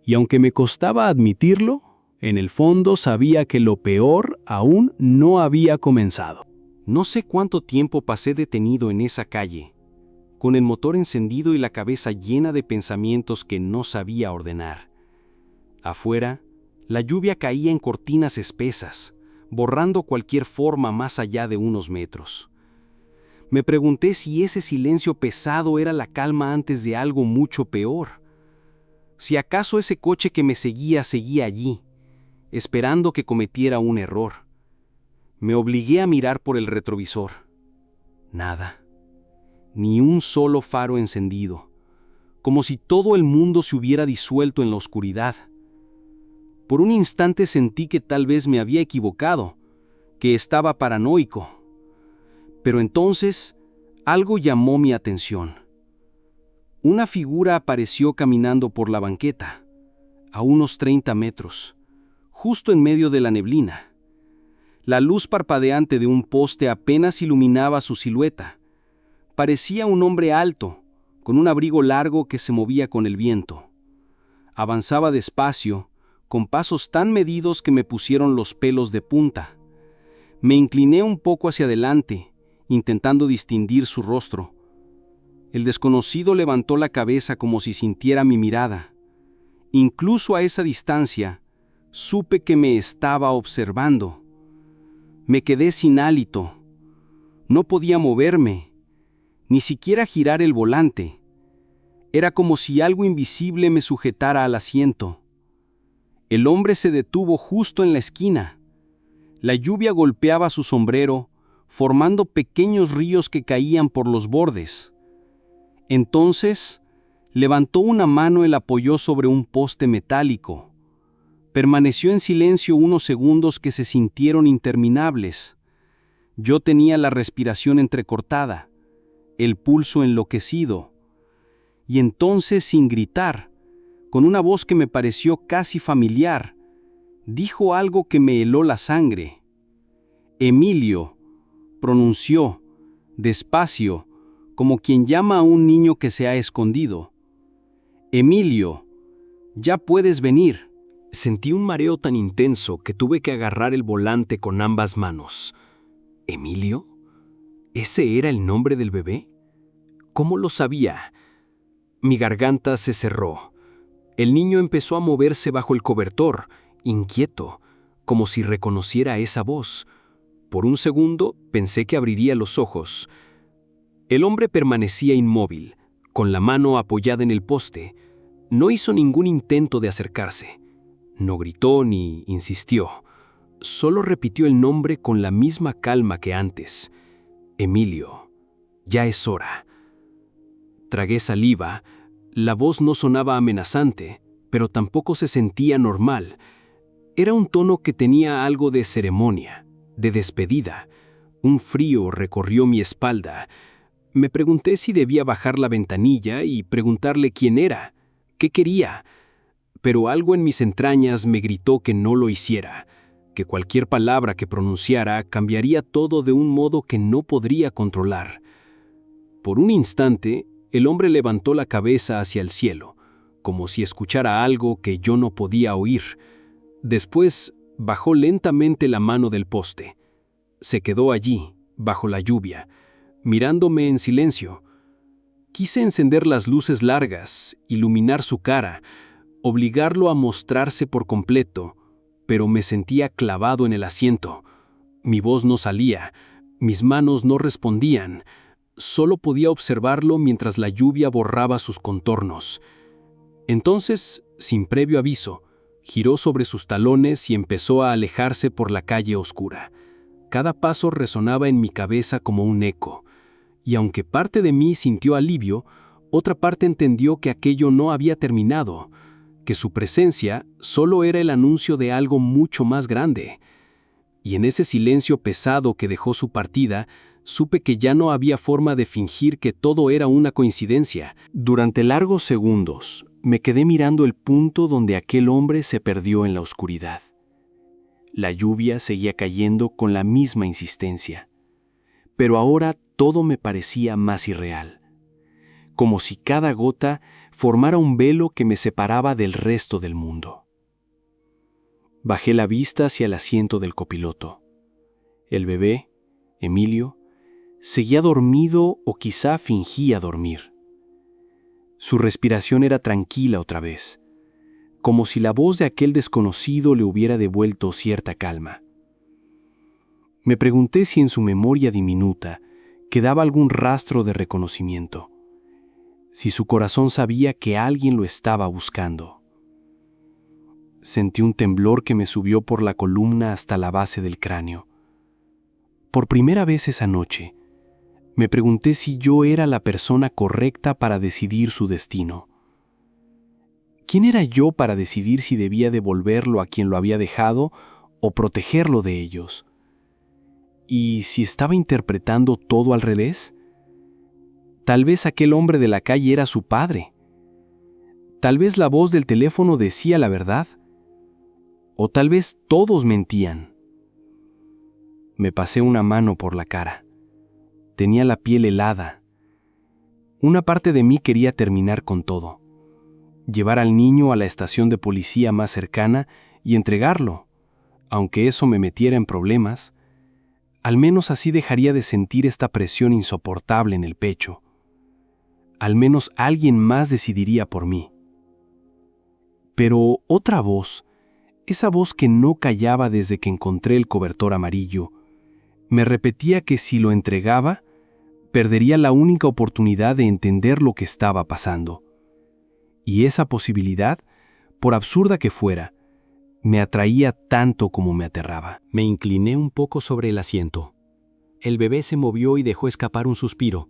S3: Y aunque me costaba admitirlo, en el fondo sabía que lo peor aún no había comenzado. No sé cuánto tiempo pasé detenido en esa calle, con el motor encendido y la cabeza llena de pensamientos que no sabía ordenar. Afuera, la lluvia caía en cortinas espesas, borrando cualquier forma más allá de unos metros. Me pregunté si ese silencio pesado era la calma antes de algo mucho peor. Si acaso ese coche que me seguía allí, esperando que cometiera un error. Me obligué a mirar por el retrovisor. Nada.
S1: ni un solo faro encendido, como si todo el mundo se hubiera disuelto en la oscuridad. Por un instante sentí que tal vez me había equivocado, que estaba paranoico. Pero entonces algo llamó mi atención. Una figura apareció caminando por la banqueta, a unos 30 metros, justo en medio de la neblina. La luz parpadeante de un poste apenas iluminaba su silueta. Parecía un hombre alto, con un abrigo largo que se movía con el viento. Avanzaba despacio, con pasos tan medidos que me pusieron los pelos de punta. Me incliné un poco hacia adelante, intentando distinguir su rostro. El desconocido levantó la cabeza como si sintiera mi mirada. Incluso a esa distancia, supe que me estaba observando. Me quedé sin hálito. No podía moverme, ni siquiera girar el volante. Era como si algo invisible me sujetara al asiento. El hombre se detuvo justo en la esquina. La lluvia golpeaba su sombrero, formando pequeños ríos que caían por los bordes. Entonces, levantó una mano y la apoyó sobre un poste metálico. Permaneció en silencio unos segundos que se sintieron interminables. Yo tenía la respiración entrecortada, el pulso enloquecido. Y entonces, sin gritar, con una voz que me pareció casi familiar, dijo algo que me heló la sangre. Emilio, pronunció, despacio, como quien llama a un niño que se ha escondido. Emilio, ya puedes venir.
S2: Sentí un mareo tan intenso que tuve que agarrar el volante con ambas manos. ¿Emilio? ¿Ese era el nombre del bebé? ¿Cómo lo sabía? Mi garganta se cerró. El niño empezó a moverse bajo el cobertor, inquieto, como si reconociera esa voz. Por un segundo pensé que abriría los ojos. El hombre permanecía inmóvil, con la mano apoyada en el poste. No hizo ningún intento de acercarse. No gritó ni insistió. Solo repitió el nombre con la misma calma que antes. Emilio, ya es hora. Tragué saliva. La voz no sonaba amenazante, pero tampoco se sentía normal. Era un tono que tenía algo de ceremonia, de despedida. Un frío recorrió mi espalda. Me pregunté si debía bajar la ventanilla y preguntarle quién era, qué quería. Pero algo en mis entrañas me gritó que no lo hiciera, que cualquier palabra que pronunciara cambiaría todo de un modo que no podría controlar. Por un instante, el hombre levantó la cabeza hacia el cielo, como si escuchara algo que yo no podía oír. Después, bajó lentamente la mano del poste. Se quedó allí, bajo la lluvia, mirándome en silencio. Quise encender las luces largas, iluminar su cara, obligarlo a mostrarse por completo, pero me sentía clavado en el asiento. Mi voz no salía, mis manos no respondían. Solo podía observarlo mientras la lluvia borraba sus contornos. Entonces, sin previo aviso, giró sobre sus talones y empezó a alejarse por la calle oscura. Cada paso resonaba en mi cabeza como un eco, y aunque parte de mí sintió alivio, otra parte entendió que aquello no había terminado, que su presencia solo era el anuncio de algo mucho más grande. Y en ese silencio pesado que dejó su partida, supe que ya no había forma de fingir que todo era una coincidencia.
S3: Durante largos segundos, me quedé mirando el punto donde aquel hombre se perdió en la oscuridad. La lluvia seguía cayendo con la misma insistencia, pero ahora todo me parecía más irreal, como si cada gota formara un velo que me separaba del resto del mundo. Bajé la vista hacia el asiento del copiloto. El bebé, Emilio, seguía dormido o quizá fingía dormir. Su respiración era tranquila otra vez, como si la voz de aquel desconocido le hubiera devuelto cierta calma. Me pregunté si en su memoria diminuta quedaba algún rastro de reconocimiento, si su corazón sabía que alguien lo estaba buscando. Sentí un temblor que me subió por la columna hasta la base del cráneo. Por primera vez esa noche, Me pregunté si yo era la persona correcta para decidir su destino. ¿Quién era yo para decidir si debía devolverlo a quien lo había dejado o protegerlo de ellos? ¿Y si estaba interpretando todo al revés? Tal vez aquel hombre de la calle era su padre. Tal vez la voz del teléfono decía la verdad. O tal vez todos mentían. Me pasé una mano por la cara. Tenía la piel helada. Una parte de mí quería terminar con todo. Llevar al niño a la estación de policía más cercana y entregarlo. Aunque eso me metiera en problemas, al menos así dejaría de sentir esta presión insoportable en el pecho. Al menos alguien más decidiría por mí. Pero otra voz, esa voz que no callaba desde que encontré el cobertor amarillo, me repetía que si lo entregaba, perdería la única oportunidad de entender lo que estaba pasando. Y esa posibilidad, por absurda que fuera, me atraía tanto como me aterraba.
S1: Me incliné un poco sobre el asiento. El bebé se movió y dejó escapar un suspiro.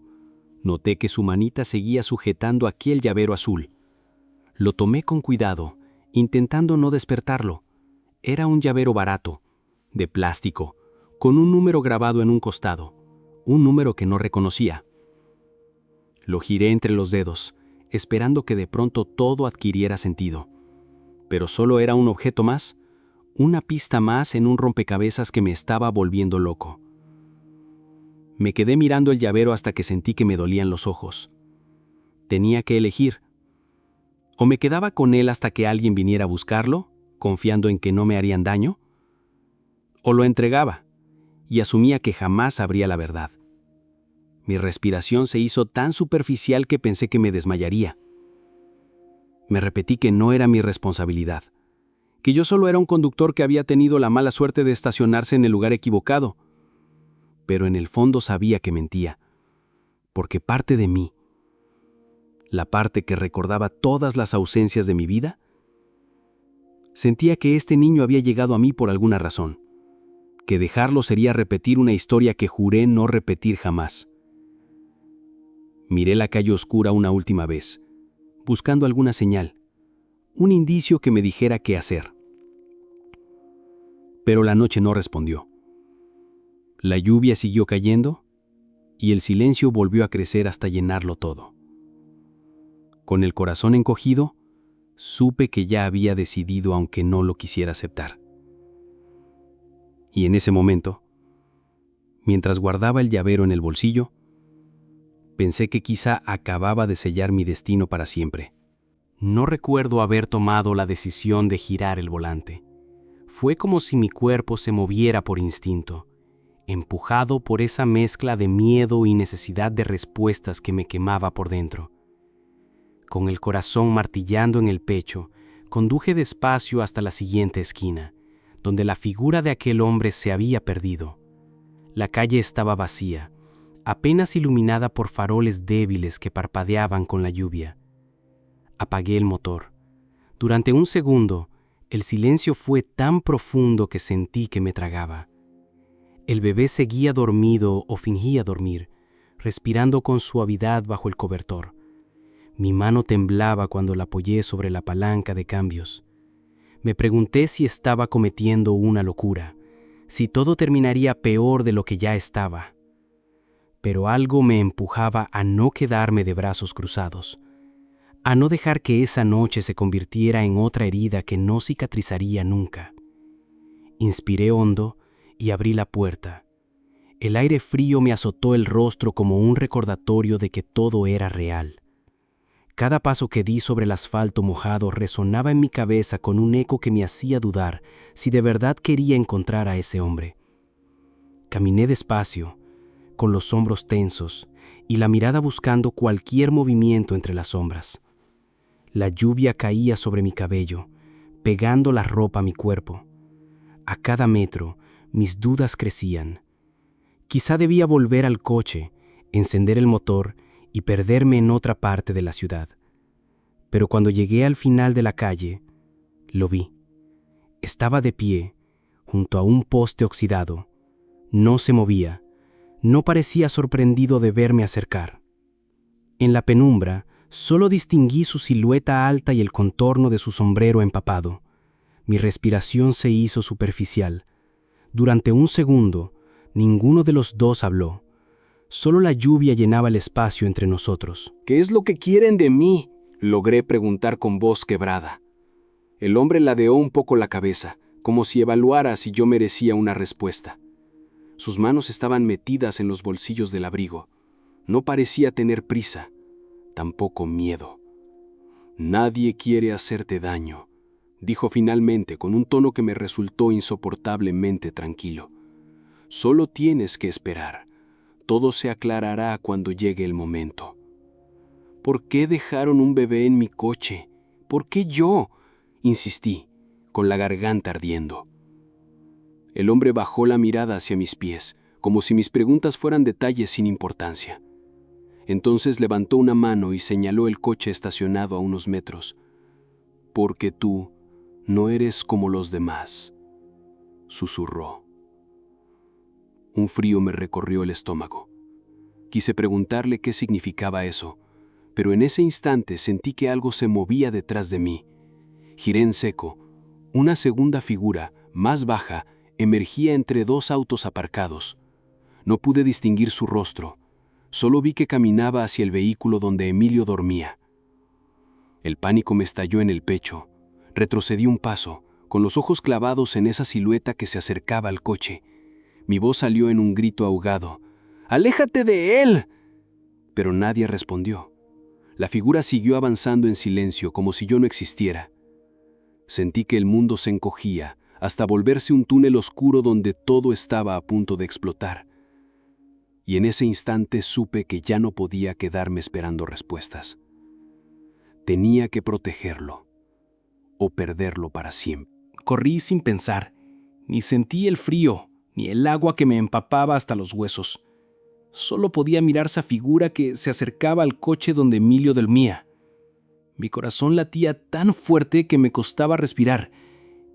S1: Noté que su manita seguía sujetando aquel llavero azul. Lo tomé con cuidado, intentando no despertarlo. Era un llavero barato, de plástico, con un número grabado en un costado, un número que no reconocía. Lo giré entre los dedos, esperando que de pronto todo adquiriera sentido. Pero solo era un objeto más, una pista más en un rompecabezas que me estaba volviendo loco. Me quedé mirando el llavero hasta que sentí que me dolían los ojos. Tenía que elegir. O me quedaba con él hasta que alguien viniera a buscarlo, confiando en que no me harían daño, o lo entregaba, y asumía que jamás sabría la verdad. Mi respiración se hizo tan superficial que pensé que me desmayaría. Me repetí que no era mi responsabilidad, que yo solo era un conductor que había tenido la mala suerte de estacionarse en el lugar equivocado. Pero en el fondo sabía que mentía, porque parte de mí, la parte que recordaba todas las ausencias de mi vida, sentía que este niño había llegado a mí por alguna razón, que dejarlo sería repetir una historia que juré no repetir jamás. Miré la calle oscura una última vez, buscando alguna señal, un indicio que me dijera qué hacer. Pero la noche no respondió. La lluvia siguió cayendo y el silencio volvió a crecer hasta llenarlo todo. Con el corazón encogido, supe que ya había decidido aunque no lo quisiera aceptar. Y en ese momento, mientras guardaba el llavero en el bolsillo, pensé que quizá acababa de sellar mi destino para siempre. No recuerdo haber tomado la decisión de girar el volante. Fue como si mi cuerpo se moviera por instinto, empujado por esa mezcla de miedo y necesidad de respuestas que me quemaba por dentro. Con el corazón martillando en el pecho, conduje despacio hasta la siguiente esquina, donde la figura de aquel hombre se había perdido. La calle estaba vacía, apenas iluminada por faroles débiles que parpadeaban con la lluvia. Apagué el motor. Durante un segundo, el silencio fue tan profundo que sentí que me tragaba. El bebé seguía dormido o fingía dormir, respirando con suavidad bajo el cobertor. Mi mano temblaba cuando la apoyé sobre la palanca de cambios. Me pregunté si estaba cometiendo una locura, si todo terminaría peor de lo que ya estaba. Pero algo me empujaba a no quedarme de brazos cruzados, a no dejar que esa noche se convirtiera en otra herida que no cicatrizaría nunca. Inspiré hondo y abrí la puerta. El aire frío me azotó el rostro como un recordatorio de que todo era real. Cada paso que di sobre el asfalto mojado resonaba en mi cabeza con un eco que me hacía dudar si de verdad quería encontrar a ese hombre. Caminé despacio, con los hombros tensos y la mirada buscando cualquier movimiento entre las sombras. La lluvia caía sobre mi cabello, pegando la ropa a mi cuerpo. A cada metro, mis dudas crecían. Quizá debía volver al coche, encender el motor y perderme en otra parte de la ciudad. Pero cuando llegué al final de la calle, lo vi. Estaba de pie, junto a un poste oxidado. No se movía,
S4: No parecía sorprendido de verme acercar. En la penumbra, solo distinguí su silueta alta y el contorno de su sombrero empapado. Mi respiración se hizo superficial. Durante un segundo, ninguno de los dos habló. Solo la lluvia llenaba el espacio entre nosotros.
S1: ¿Qué es lo que quieren de mí?, logré preguntar con voz quebrada. El hombre ladeó un poco la cabeza, como si evaluara si yo merecía una respuesta. Sus manos estaban metidas en los bolsillos del abrigo. No parecía tener prisa, tampoco miedo. «Nadie quiere hacerte daño», dijo finalmente con un tono que me resultó insoportablemente tranquilo. «Solo tienes que esperar. Todo se aclarará cuando llegue el momento». «¿Por qué dejaron un bebé en mi coche? ¿Por qué yo?», insistí, con la garganta ardiendo. El hombre bajó la mirada hacia mis pies, como si mis preguntas fueran detalles sin importancia. Entonces levantó una mano y señaló el coche estacionado a unos metros. «Porque tú no eres como los demás», susurró. Un frío me recorrió el estómago. Quise preguntarle qué significaba eso, pero en ese instante sentí que algo se movía detrás de mí. Giré en seco. Una segunda figura, más baja, emergía entre dos autos aparcados. No pude distinguir su rostro. Solo vi que caminaba hacia el vehículo donde Emilio dormía. El pánico me estalló en el pecho. Retrocedí un paso, con los ojos clavados en esa silueta que se acercaba al coche. Mi voz salió en un grito ahogado. «¡Aléjate de él!» Pero nadie respondió. La figura siguió avanzando en silencio, como si yo no existiera. Sentí que el mundo se encogía, hasta volverse un túnel oscuro donde todo estaba a punto de explotar. Y en ese instante supe que ya no podía quedarme esperando respuestas. Tenía que protegerlo, o perderlo para siempre.
S3: Corrí sin pensar. Ni sentí el frío, ni el agua que me empapaba hasta los huesos. Solo podía mirar esa figura que se acercaba al coche donde Emilio dormía. Mi corazón latía tan fuerte que me costaba respirar.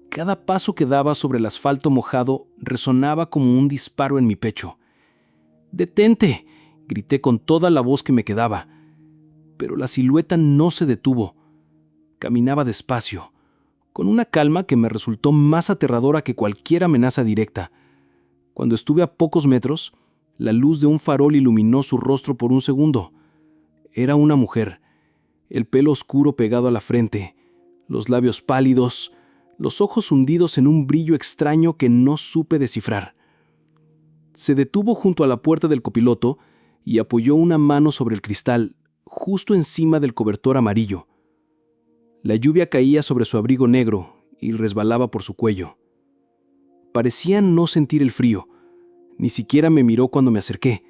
S3: Cada paso que daba sobre el asfalto mojado resonaba como un disparo en mi pecho. «¡Detente!», grité con toda la voz que me quedaba. Pero la silueta no se detuvo. Caminaba despacio, con una calma que me resultó más aterradora que cualquier amenaza directa. Cuando estuve a pocos metros, la luz de un farol iluminó su rostro por un segundo. Era una mujer, el pelo oscuro pegado a la frente, los labios pálidos, los ojos hundidos en un brillo extraño que no supe descifrar. Se detuvo junto a la puerta del copiloto y apoyó una mano sobre el cristal, justo encima del cobertor amarillo. La lluvia caía sobre su abrigo negro y resbalaba por su cuello. Parecía no sentir el frío. Ni siquiera me miró cuando me acerqué.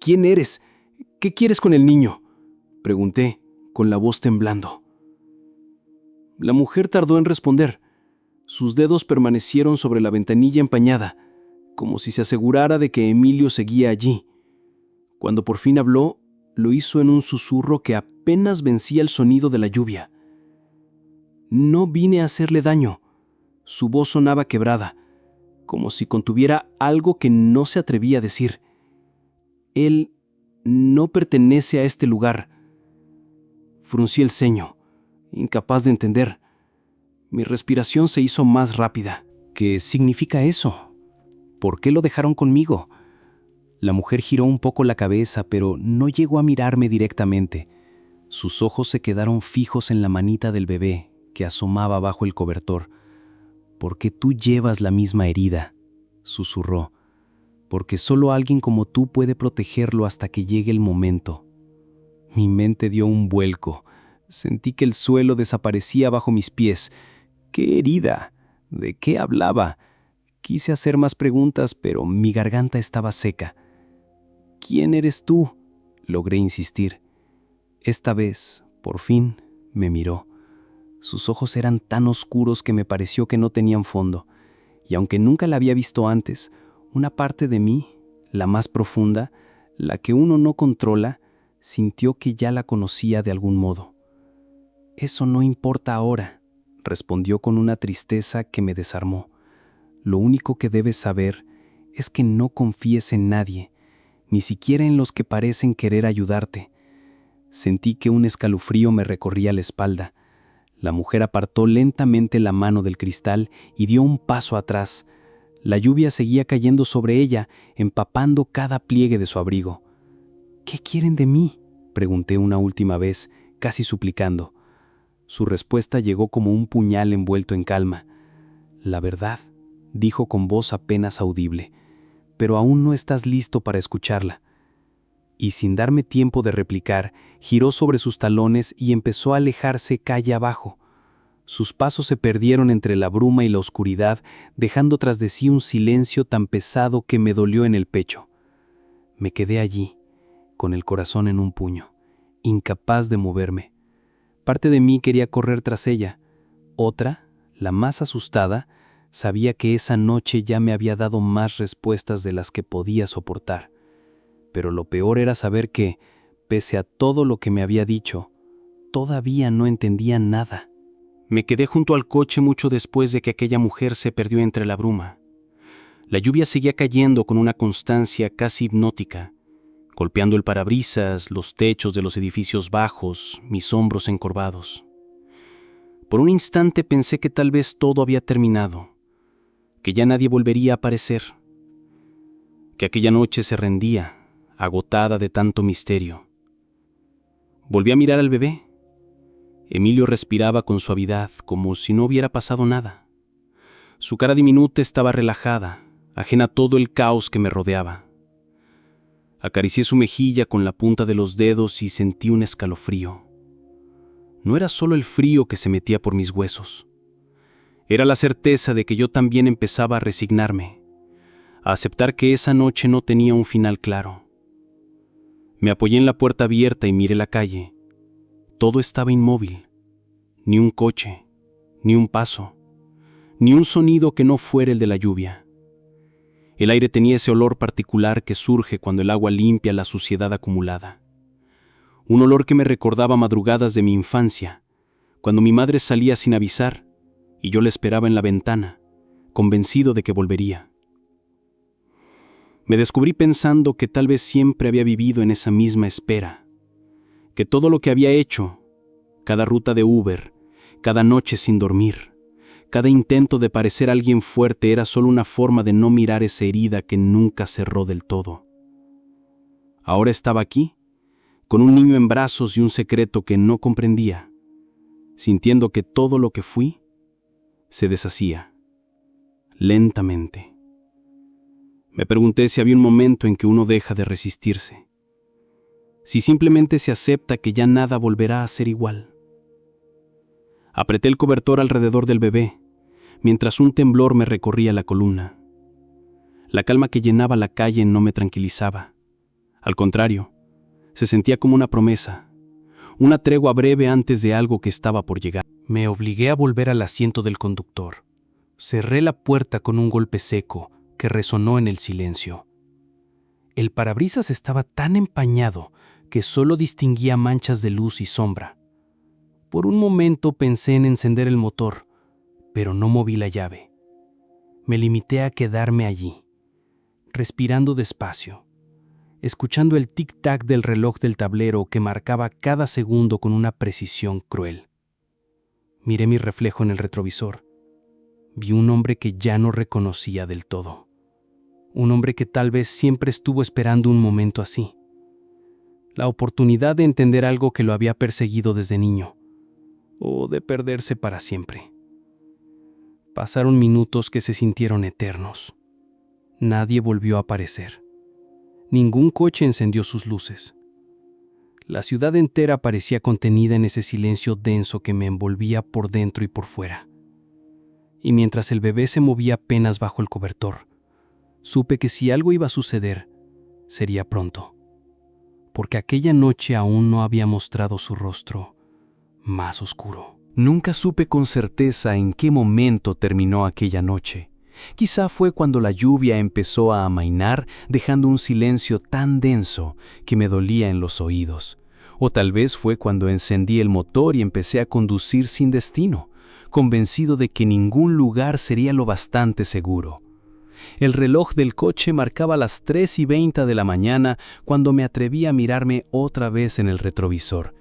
S3: «¿Quién eres? ¿Qué quieres con el niño?», pregunté, con la voz temblando. La mujer tardó en responder. Sus dedos permanecieron sobre la ventanilla empañada, como si se asegurara de que Emilio seguía allí. Cuando por fin habló, lo hizo en un susurro que apenas vencía el sonido de la lluvia. «No vine a hacerle daño». Su voz sonaba quebrada, como si contuviera algo que no se atrevía a decir. «Él no pertenece a este lugar». Fruncí el ceño, incapaz de entender. Mi respiración se hizo más rápida.
S4: ¿Qué significa eso? ¿Por qué lo dejaron conmigo? La mujer giró un poco la cabeza, pero no llegó a mirarme directamente. Sus ojos se quedaron fijos en la manita del bebé que asomaba bajo el cobertor. «Porque tú llevas la misma herida», susurró. «Porque solo alguien como tú puede protegerlo hasta que llegue el momento». Mi mente dio un vuelco. Sentí que el suelo desaparecía bajo mis pies. ¿Qué herida? ¿De qué hablaba? Quise hacer más preguntas, pero mi garganta estaba seca. «¿Quién eres tú?», logré insistir. Esta vez, por fin, me miró. Sus ojos eran tan oscuros que me pareció que no tenían fondo, y aunque nunca la había visto antes, una parte de mí, la más profunda, la que uno no controla, sintió que ya la conocía de algún modo. «Eso no importa ahora», respondió con una tristeza que me desarmó. «Lo único que debes saber es que no confíes en nadie, ni siquiera en los que parecen querer ayudarte. Sentí que un escalofrío me recorría la espalda. La mujer apartó lentamente la mano del cristal y dio un paso atrás. La lluvia seguía cayendo sobre ella, empapando cada pliegue de su abrigo. «¿Qué quieren de mí?», pregunté una última vez, casi suplicando. Su respuesta llegó como un puñal envuelto en calma. «La verdad», dijo con voz apenas audible, «pero aún no estás listo para escucharla». Y sin darme tiempo de replicar, giró sobre sus talones y empezó a alejarse calle abajo. Sus pasos se perdieron entre la bruma y la oscuridad, dejando tras de sí un silencio tan pesado que me dolió en el pecho. Me quedé allí, con el corazón en un puño, incapaz de moverme. Parte de mí quería correr tras ella. Otra, la más asustada, sabía que esa noche ya me había dado más respuestas de las que podía soportar. Pero lo peor era saber que, pese a todo lo que me había dicho, todavía no entendía nada.
S1: Me quedé junto al coche mucho después de que aquella mujer se perdió entre la bruma. La lluvia seguía cayendo con una constancia casi hipnótica, golpeando el parabrisas, los techos de los edificios bajos, mis hombros encorvados. Por un instante pensé que tal vez todo había terminado, que ya nadie volvería a aparecer, que aquella noche se rendía, agotada de tanto misterio. Volví a mirar al bebé. Emilio respiraba con suavidad, como si no hubiera pasado nada. Su cara diminuta estaba relajada, ajena a todo el caos que me rodeaba. Acaricié su mejilla con la punta de los dedos y sentí un escalofrío. No era solo el frío que se metía por mis huesos. Era la certeza de que yo también empezaba a resignarme, a aceptar que esa noche no tenía un final claro. Me apoyé en la puerta abierta y miré la calle. Todo estaba inmóvil. Ni un coche, ni un paso, ni un sonido que no fuera el de la lluvia. El aire tenía ese olor particular que surge cuando el agua limpia la suciedad acumulada. Un olor que me recordaba madrugadas de mi infancia, cuando mi madre salía sin avisar y yo la esperaba en la ventana, convencido de que volvería. Me descubrí pensando que tal vez siempre había vivido en esa misma espera, que todo lo que había hecho, cada ruta de Uber, cada noche sin dormir, cada intento de parecer alguien fuerte era solo una forma de no mirar esa herida que nunca cerró del todo. Ahora estaba aquí, con un niño en brazos y un secreto que no comprendía, sintiendo que todo lo que fui se deshacía, lentamente. Me pregunté si había un momento en que uno deja de resistirse, si simplemente se acepta que ya nada volverá a ser igual. Apreté el cobertor alrededor del bebé, mientras un temblor me recorría la columna. La calma que llenaba la calle no me tranquilizaba. Al contrario, se sentía como una promesa, una tregua breve antes de algo que estaba por llegar.
S3: Me obligué a volver al asiento del conductor. Cerré la puerta con un golpe seco que resonó en el silencio. El parabrisas estaba tan empañado que solo distinguía manchas de luz y sombra. Por un momento pensé en encender el motor, pero no moví la llave. Me limité a quedarme allí, respirando despacio, escuchando el tic-tac del reloj del tablero que marcaba cada segundo con una precisión cruel. Miré mi reflejo en el retrovisor. Vi un hombre que ya no reconocía del todo. Un hombre que tal vez siempre estuvo esperando un momento así. La oportunidad de entender algo que lo había perseguido desde niño, o de perderse para siempre. Pasaron minutos que se sintieron eternos. Nadie volvió a aparecer. Ningún coche encendió sus luces. La ciudad entera parecía contenida en ese silencio denso que me envolvía por dentro y por fuera. Y mientras el bebé se movía apenas bajo el cobertor, supe que si algo iba a suceder, sería pronto, porque aquella noche aún no había mostrado su rostro más oscuro.
S2: Nunca supe con certeza en qué momento terminó aquella noche. Quizá fue cuando la lluvia empezó a amainar, dejando un silencio tan denso que me dolía en los oídos. O tal vez fue cuando encendí el motor y empecé a conducir sin destino, convencido de que ningún lugar sería lo bastante seguro. El reloj del coche marcaba las 3:20 de la mañana cuando me atreví a mirarme otra vez en el retrovisor,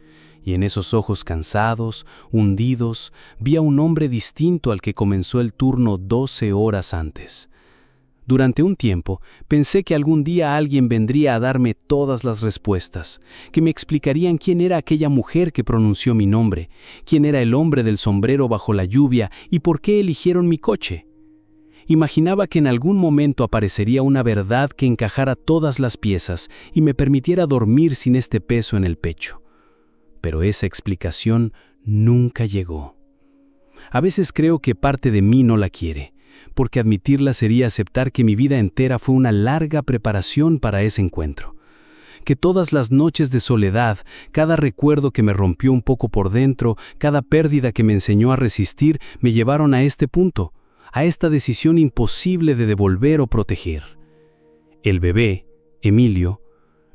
S2: y en esos ojos cansados, hundidos, vi a un hombre distinto al que comenzó el turno 12 horas antes. Durante un tiempo pensé que algún día alguien vendría a darme todas las respuestas, que me explicarían quién era aquella mujer que pronunció mi nombre, quién era el hombre del sombrero bajo la lluvia y por qué eligieron mi coche. Imaginaba que en algún momento aparecería una verdad que encajara todas las piezas y me permitiera dormir sin este peso en el pecho. Pero esa explicación nunca llegó. A veces creo que parte de mí no la quiere, porque admitirla sería aceptar que mi vida entera fue una larga preparación para ese encuentro. Que todas las noches de soledad, cada recuerdo que me rompió un poco por dentro, cada pérdida que me enseñó a resistir, me llevaron a este punto, a esta decisión imposible de devolver o proteger. El bebé, Emilio,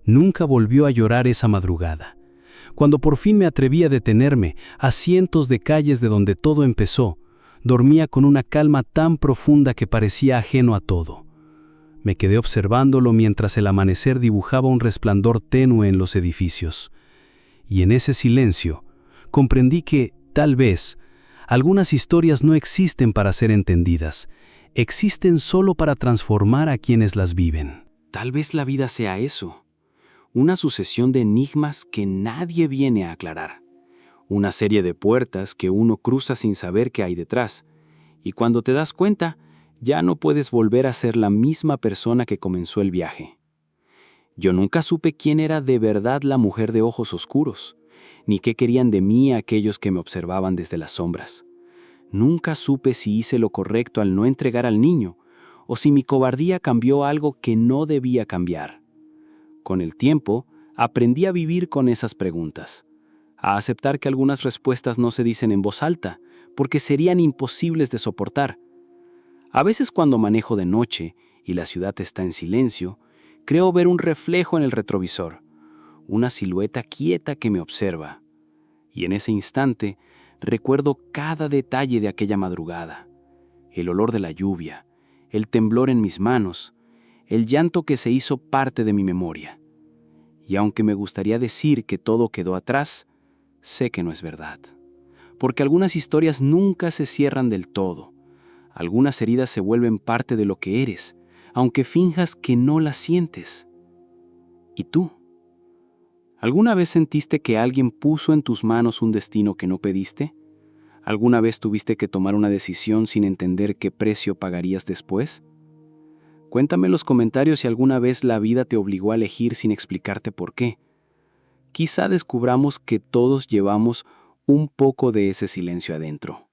S2: nunca volvió a llorar esa madrugada. Cuando por fin me atreví a detenerme a cientos de calles de donde todo empezó, dormía con una calma tan profunda que parecía ajeno a todo. Me quedé observándolo mientras el amanecer dibujaba un resplandor tenue en los edificios. Y en ese silencio, comprendí que, tal vez, algunas historias no existen para ser entendidas, existen solo para transformar a quienes las viven.
S3: Tal vez la vida sea eso, una sucesión de enigmas que nadie viene a aclarar. Una serie de puertas que uno cruza sin saber qué hay detrás, y cuando te das cuenta, ya no puedes volver a ser la misma persona que comenzó el viaje. Yo nunca supe quién era de verdad la mujer de ojos oscuros, ni qué querían de mí aquellos que me observaban desde las sombras. Nunca supe si hice lo correcto al no entregar al niño, o si mi cobardía cambió algo que no debía cambiar. Con el tiempo, aprendí a vivir con esas preguntas, a aceptar que algunas respuestas no se dicen en voz alta, porque serían imposibles de soportar. A veces cuando manejo de noche y la ciudad está en silencio, creo ver un reflejo en el retrovisor, una silueta quieta que me observa. Y en ese instante, recuerdo cada detalle de aquella madrugada, el olor de la lluvia, el temblor en mis manos, el llanto que se hizo parte de mi memoria. Y aunque me gustaría decir que todo quedó atrás, sé que no es verdad. Porque algunas historias nunca se cierran del todo. Algunas heridas se vuelven parte de lo que eres, aunque finjas que no las sientes. ¿Y tú? ¿Alguna vez sentiste que alguien puso en tus manos un destino que no pediste? ¿Alguna vez tuviste que tomar una decisión sin entender qué precio pagarías después? Cuéntame en los comentarios si alguna vez la vida te obligó a elegir sin explicarte por qué. Quizá descubramos que todos llevamos un poco de ese silencio adentro.